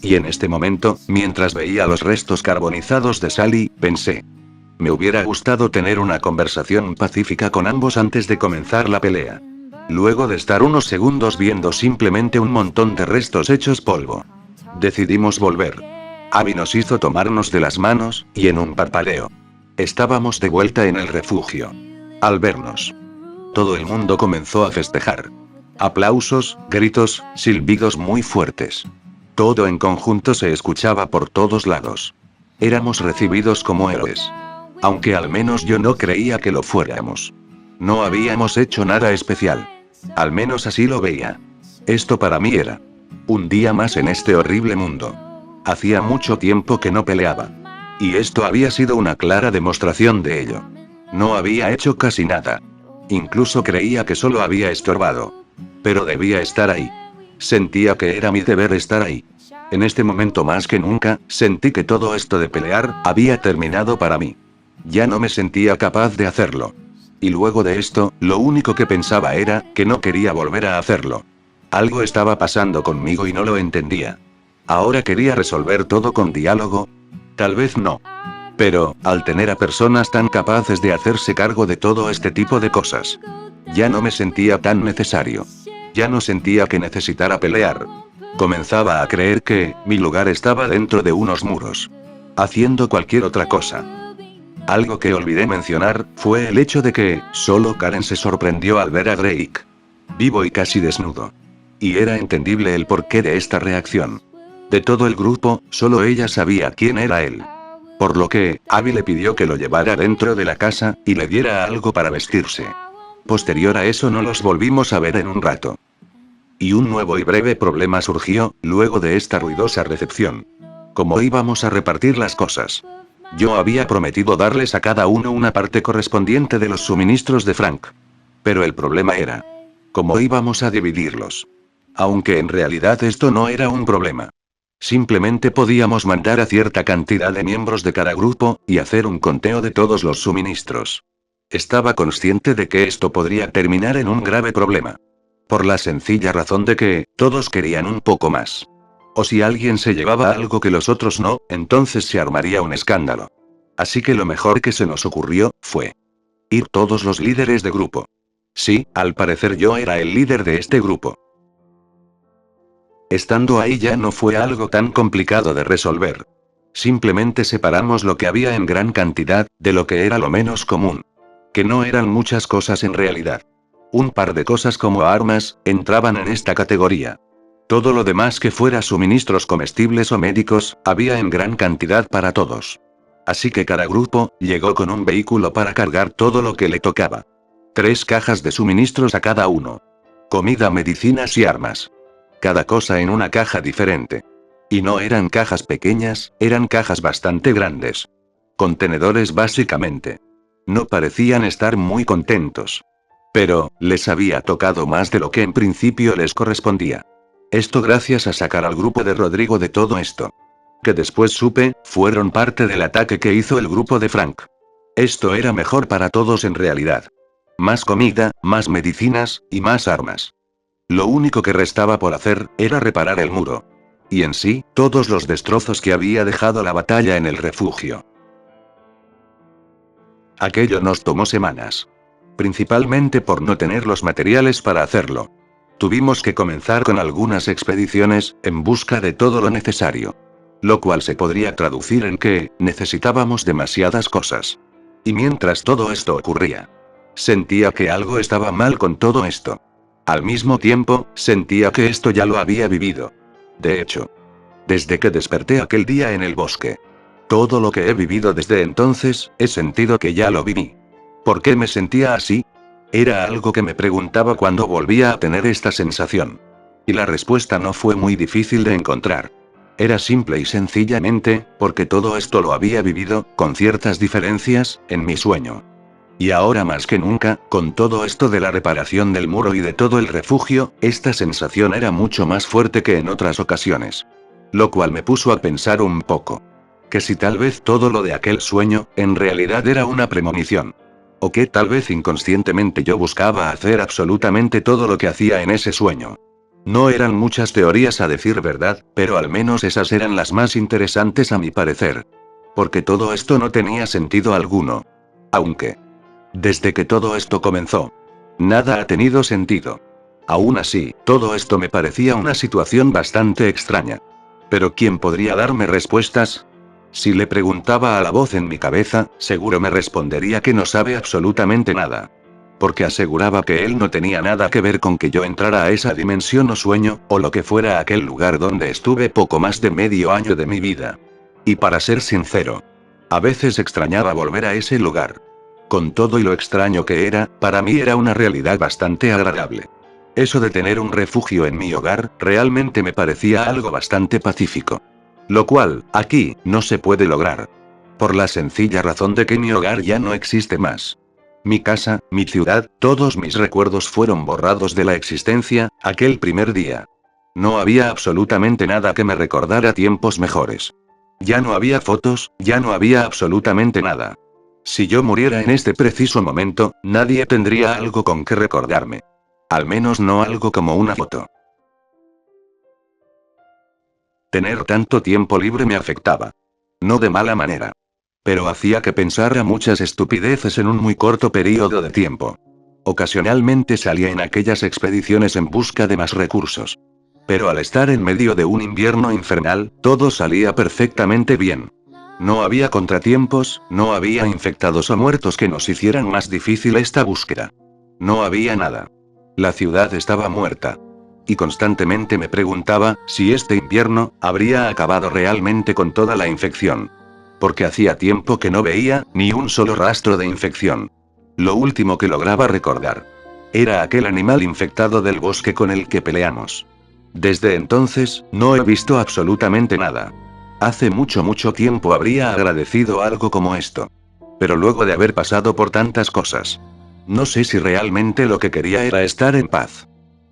Y en este momento, mientras veía los restos carbonizados de Sally, pensé. Me hubiera gustado tener una conversación pacífica con ambos antes de comenzar la pelea. Luego de estar unos segundos viendo simplemente un montón de restos hechos polvo. Decidimos volver. Abby nos hizo tomarnos de las manos, y en un parpadeo. Estábamos de vuelta en el refugio. Al vernos. Todo el mundo comenzó a festejar. Aplausos, gritos, silbidos muy fuertes. Todo en conjunto se escuchaba por todos lados. Éramos recibidos como héroes. Aunque al menos yo no creía que lo fuéramos. No habíamos hecho nada especial. Al menos así lo veía. Esto para mí era un día más en este horrible mundo. Hacía mucho tiempo que no peleaba. Y esto había sido una clara demostración de ello. No había hecho casi nada. Incluso creía que solo había estorbado. Pero debía estar ahí. Sentía que era mi deber estar ahí. En este momento más que nunca, sentí que todo esto de pelear había terminado para mí. Ya no me sentía capaz de hacerlo. Y luego de esto, lo único que pensaba era que no quería volver a hacerlo. Algo estaba pasando conmigo y no lo entendía. Ahora quería resolver todo con diálogo. Tal vez no. Pero, al tener a personas tan capaces de hacerse cargo de todo este tipo de cosas, ya no me sentía tan necesario. Ya no sentía que necesitara pelear. Comenzaba a creer que mi lugar estaba dentro de unos muros. Haciendo cualquier otra cosa. Algo que olvidé mencionar, fue el hecho de que, solo Karen se sorprendió al ver a Drake. Vivo y casi desnudo. Y era entendible el porqué de esta reacción. De todo el grupo, solo ella sabía quién era él. Por lo que, Abby le pidió que lo llevara dentro de la casa, y le diera algo para vestirse. Posterior a eso no los volvimos a ver en un rato. Y un nuevo y breve problema surgió, luego de esta ruidosa recepción. ¿Cómo íbamos a repartir las cosas? Yo había prometido darles a cada uno una parte correspondiente de los suministros de Frank. Pero el problema era, ¿cómo íbamos a dividirlos? Aunque en realidad esto no era un problema. Simplemente podíamos mandar a cierta cantidad de miembros de cada grupo, y hacer un conteo de todos los suministros. Estaba consciente de que esto podría terminar en un grave problema. Por la sencilla razón de que, todos querían un poco más. O si alguien se llevaba algo que los otros no, entonces se armaría un escándalo. Así que lo mejor que se nos ocurrió, fue ir todos los líderes de grupo. Sí, al parecer yo era el líder de este grupo. Estando ahí ya no fue algo tan complicado de resolver. Simplemente separamos lo que había en gran cantidad, de lo que era lo menos común. Que no eran muchas cosas en realidad. Un par de cosas como armas, entraban en esta categoría. Todo lo demás que fuera suministros comestibles o médicos, había en gran cantidad para todos. Así que cada grupo, llegó con un vehículo para cargar todo lo que le tocaba. 3 cajas de suministros a cada uno. Comida, medicinas y armas. Cada cosa en una caja diferente. Y no eran cajas pequeñas, eran cajas bastante grandes. Contenedores básicamente. No parecían estar muy contentos. Pero, les había tocado más de lo que en principio les correspondía. Esto gracias a sacar al grupo de Rodrigo de todo esto. Que después supe, fueron parte del ataque que hizo el grupo de Frank. Esto era mejor para todos en realidad. Más comida, más medicinas, y más armas. Lo único que restaba por hacer, era reparar el muro. Y en sí, todos los destrozos que había dejado la batalla en el refugio. Aquello nos tomó semanas. Principalmente por no tener los materiales para hacerlo. Tuvimos que comenzar con algunas expediciones, en busca de todo lo necesario. Lo cual se podría traducir en que, necesitábamos demasiadas cosas. Y mientras todo esto ocurría, sentía que algo estaba mal con todo esto. Al mismo tiempo, sentía que esto ya lo había vivido. De hecho, desde que desperté aquel día en el bosque. Todo lo que he vivido desde entonces, he sentido que ya lo viví. ¿Por qué me sentía así? Era algo que me preguntaba cuando volvía a tener esta sensación. Y la respuesta no fue muy difícil de encontrar. Era simple y sencillamente, porque todo esto lo había vivido, con ciertas diferencias, en mi sueño. Y ahora más que nunca, con todo esto de la reparación del muro y de todo el refugio, esta sensación era mucho más fuerte que en otras ocasiones. Lo cual me puso a pensar un poco. Que si tal vez todo lo de aquel sueño, en realidad era una premonición. O que tal vez inconscientemente yo buscaba hacer absolutamente todo lo que hacía en ese sueño. No eran muchas teorías a decir verdad, pero al menos esas eran las más interesantes a mi parecer. Porque todo esto no tenía sentido alguno. Aunque, desde que todo esto comenzó, nada ha tenido sentido. Aún así, todo esto me parecía una situación bastante extraña. Pero ¿quién podría darme respuestas? Si le preguntaba a la voz en mi cabeza, seguro me respondería que no sabe absolutamente nada. Porque aseguraba que él no tenía nada que ver con que yo entrara a esa dimensión o sueño, o lo que fuera aquel lugar donde estuve poco más de medio año de mi vida. Y para ser sincero, a veces extrañaba volver a ese lugar. Con todo y lo extraño que era, para mí era una realidad bastante agradable. Eso de tener un refugio en mi hogar, realmente me parecía algo bastante pacífico. Lo cual, aquí, no se puede lograr. Por la sencilla razón de que mi hogar ya no existe más. Mi casa, mi ciudad, todos mis recuerdos fueron borrados de la existencia, aquel primer día. No había absolutamente nada que me recordara tiempos mejores. Ya no había fotos, ya no había absolutamente nada. Si yo muriera en este preciso momento, nadie tendría algo con que recordarme. Al menos no algo como una foto. Tener tanto tiempo libre me afectaba. No de mala manera. Pero hacía que pensara muchas estupideces en un muy corto periodo de tiempo. Ocasionalmente salía en aquellas expediciones en busca de más recursos. Pero al estar en medio de un invierno infernal, todo salía perfectamente bien. No había contratiempos, no había infectados o muertos que nos hicieran más difícil esta búsqueda. No había nada. La ciudad estaba muerta. Y constantemente me preguntaba, si este invierno, habría acabado realmente con toda la infección. Porque hacía tiempo que no veía, ni un solo rastro de infección. Lo último que lograba recordar era aquel animal infectado del bosque con el que peleamos. Desde entonces, no he visto absolutamente nada. Hace mucho tiempo habría agradecido algo como esto. Pero luego de haber pasado por tantas cosas, no sé si realmente lo que quería era estar en paz.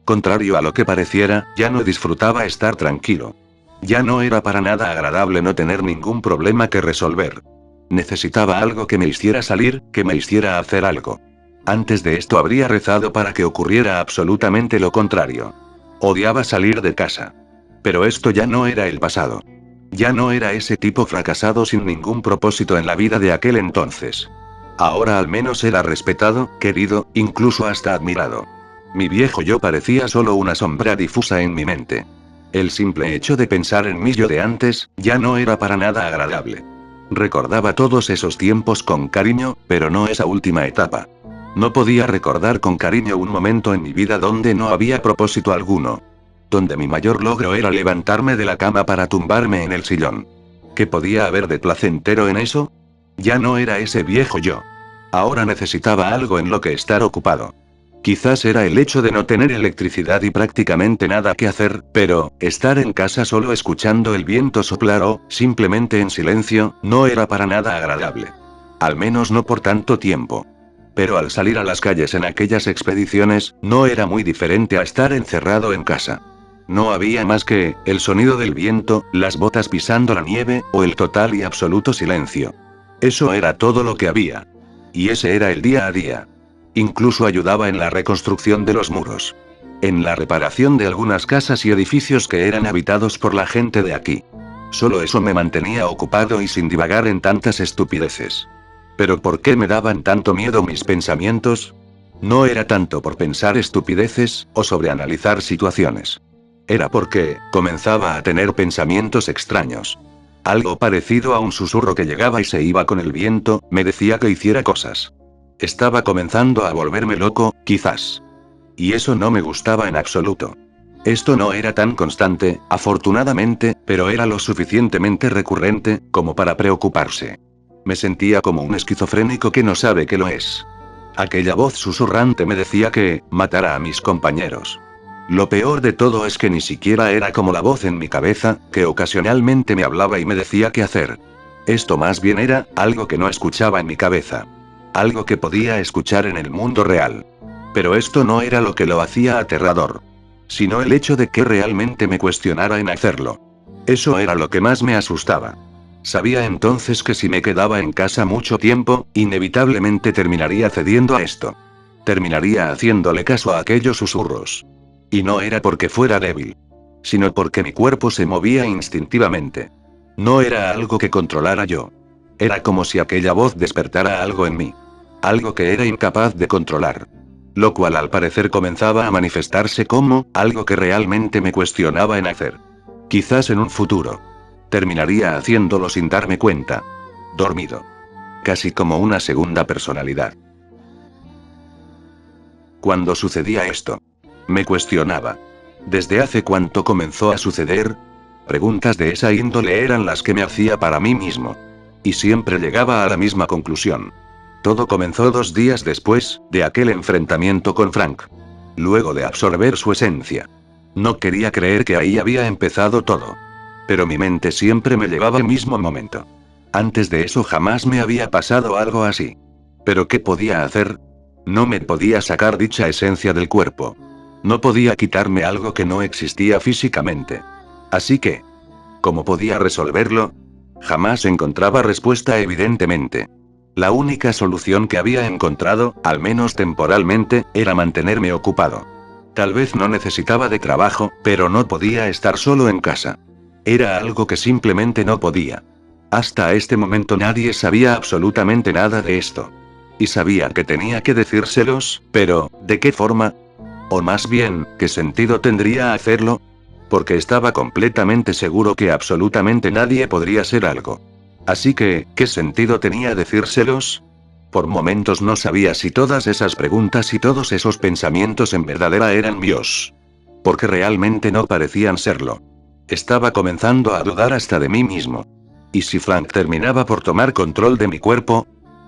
Contrario a lo que pareciera, ya no disfrutaba estar tranquilo. Ya no era para nada agradable no tener ningún problema que resolver. Necesitaba algo que me hiciera salir, que me hiciera hacer algo. Antes de esto habría rezado para que ocurriera absolutamente lo contrario. Odiaba salir de casa. Pero esto ya no era el pasado. Ya no era ese tipo fracasado sin ningún propósito en la vida de aquel entonces. Ahora al menos era respetado, querido, incluso hasta admirado. Mi viejo yo parecía solo una sombra difusa en mi mente. El simple hecho de pensar en mi yo de antes, ya no era para nada agradable. Recordaba todos esos tiempos con cariño, pero no esa última etapa. No podía recordar con cariño un momento en mi vida donde no había propósito alguno. Donde mi mayor logro era levantarme de la cama para tumbarme en el sillón. ¿Qué podía haber de placentero en eso? Ya no era ese viejo yo. Ahora necesitaba algo en lo que estar ocupado. Quizás era el hecho de no tener electricidad y prácticamente nada que hacer, pero, estar en casa solo escuchando el viento soplar o, simplemente en silencio, no era para nada agradable. Al menos no por tanto tiempo. Pero al salir a las calles en aquellas expediciones, no era muy diferente a estar encerrado en casa. No había más que, el sonido del viento, las botas pisando la nieve, o el total y absoluto silencio. Eso era todo lo que había. Y ese era el día a día. Incluso ayudaba en la reconstrucción de los muros. En la reparación de algunas casas y edificios que eran habitados por la gente de aquí. Solo eso me mantenía ocupado y sin divagar en tantas estupideces. ¿Pero por qué me daban tanto miedo mis pensamientos? No era tanto por pensar estupideces, o sobreanalizar situaciones. Era porque, comenzaba a tener pensamientos extraños. Algo parecido a un susurro que llegaba y se iba con el viento, me decía que hiciera cosas. Estaba comenzando a volverme loco, quizás. Y eso no me gustaba en absoluto. Esto no era tan constante, afortunadamente, pero era lo suficientemente recurrente, como para preocuparse. Me sentía como un esquizofrénico que no sabe que lo es. Aquella voz susurrante me decía que, matara a mis compañeros. Lo peor de todo es que ni siquiera era como la voz en mi cabeza, que ocasionalmente me hablaba y me decía qué hacer. Esto más bien era, algo que no escuchaba en mi cabeza. Algo que podía escuchar en el mundo real. Pero esto no era lo que lo hacía aterrador. Sino el hecho de que realmente me cuestionara en hacerlo. Eso era lo que más me asustaba. Sabía entonces que si me quedaba en casa mucho tiempo, inevitablemente terminaría cediendo a esto. Terminaría haciéndole caso a aquellos susurros. Y no era porque fuera débil. Sino porque mi cuerpo se movía instintivamente. No era algo que controlara yo. Era como si aquella voz despertara algo en mí. Algo que era incapaz de controlar. Lo cual al parecer comenzaba a manifestarse como, algo que realmente me cuestionaba en hacer. Quizás en un futuro. Terminaría haciéndolo sin darme cuenta. Dormido. Casi como una segunda personalidad. Cuando sucedía esto, me cuestionaba. ¿Desde hace cuánto comenzó a suceder? Preguntas de esa índole eran las que me hacía para mí mismo. Y siempre llegaba a la misma conclusión. Todo comenzó 2 días después, de aquel enfrentamiento con Frank. Luego de absorber su esencia. No quería creer que ahí había empezado todo. Pero mi mente siempre me llevaba al mismo momento. Antes de eso jamás me había pasado algo así. ¿Pero qué podía hacer? No me podía sacar dicha esencia del cuerpo. No podía quitarme algo que no existía físicamente. Así que, ¿cómo podía resolverlo? Jamás encontraba respuesta evidentemente. La única solución que había encontrado, al menos temporalmente, era mantenerme ocupado. Tal vez no necesitaba de trabajo, pero no podía estar solo en casa. Era algo que simplemente no podía. Hasta este momento nadie sabía absolutamente nada de esto. Y sabía que tenía que decírselos, pero, ¿de qué forma? O más bien, ¿qué sentido tendría hacerlo? Porque estaba completamente seguro que absolutamente nadie podría ser algo. Así que, ¿qué sentido tenía decírselos? Por momentos no sabía si todas esas preguntas y todos esos pensamientos en verdad eran míos. Porque realmente no parecían serlo. Estaba comenzando a dudar hasta de mí mismo. ¿Y si Frank terminaba por tomar control de mi cuerpo?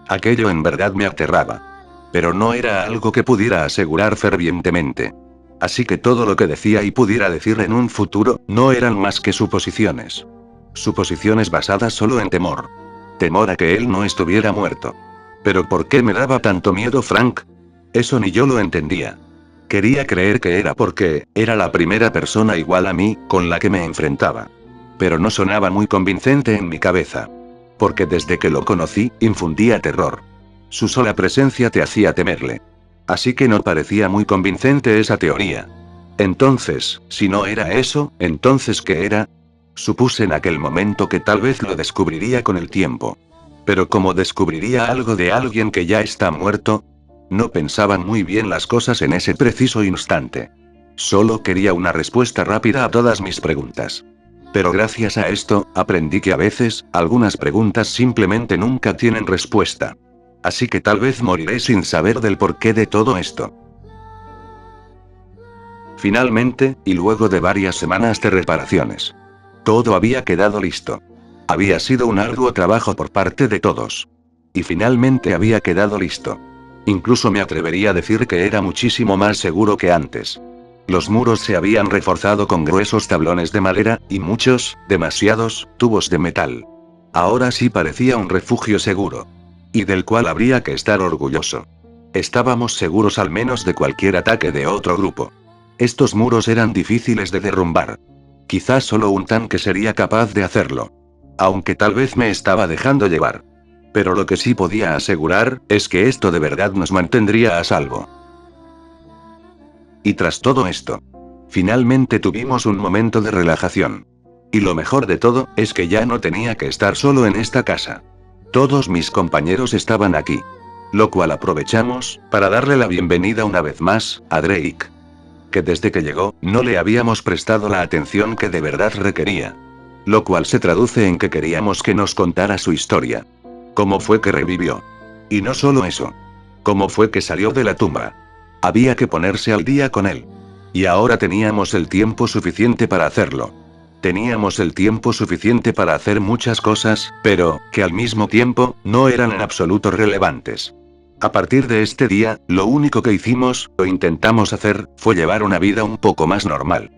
Aquello en verdad me aterraba. Pero no era algo que pudiera asegurar fervientemente. Así que todo lo que decía y pudiera decir en un futuro, no eran más que suposiciones. Suposiciones basadas solo en temor. Temor a que él no estuviera muerto. ¿Pero por qué me daba tanto miedo Frank? Eso ni yo lo entendía. Quería creer que era porque era la primera persona igual a mí con la que me enfrentaba. Pero no sonaba muy convincente en mi cabeza. Porque desde que lo conocí, infundía terror. Su sola presencia te hacía temerle. Así que no parecía muy convincente esa teoría. Entonces, si no era eso, ¿entonces qué era? Supuse en aquel momento que tal vez lo descubriría con el tiempo. Pero ¿cómo descubriría algo de alguien que ya está muerto? No pensaban muy bien las cosas en ese preciso instante. Solo quería una respuesta rápida a todas mis preguntas. Pero gracias a esto, aprendí que a veces, algunas preguntas simplemente nunca tienen respuesta. Así que tal vez moriré sin saber del porqué de todo esto. Finalmente, y luego de varias semanas de reparaciones, todo había quedado listo. Había sido un arduo trabajo por parte de todos. Y finalmente había quedado listo. Incluso me atrevería a decir que era muchísimo más seguro que antes. Los muros se habían reforzado con gruesos tablones de madera, y muchos, demasiados, tubos de metal. Ahora sí parecía un refugio seguro. Y del cual habría que estar orgulloso. Estábamos seguros al menos de cualquier ataque de otro grupo. Estos muros eran difíciles de derrumbar. Quizás solo un tanque sería capaz de hacerlo. Aunque tal vez me estaba dejando llevar. Pero lo que sí podía asegurar, es que esto de verdad nos mantendría a salvo. Y tras todo esto, finalmente tuvimos un momento de relajación. Y lo mejor de todo, es que ya no tenía que estar solo en esta casa. Todos mis compañeros estaban aquí. Lo cual aprovechamos, para darle la bienvenida una vez más, a Drake. Que desde que llegó, no le habíamos prestado la atención que de verdad requería. Lo cual se traduce en que queríamos que nos contara su historia. ¿Cómo fue que revivió? Y no solo eso. ¿Cómo fue que salió de la tumba? Había que ponerse al día con él. Y ahora teníamos el tiempo suficiente para hacerlo. Teníamos el tiempo suficiente para hacer muchas cosas, pero, que al mismo tiempo, no eran en absoluto relevantes. A partir de este día, lo único que hicimos, o intentamos hacer, fue llevar una vida un poco más normal.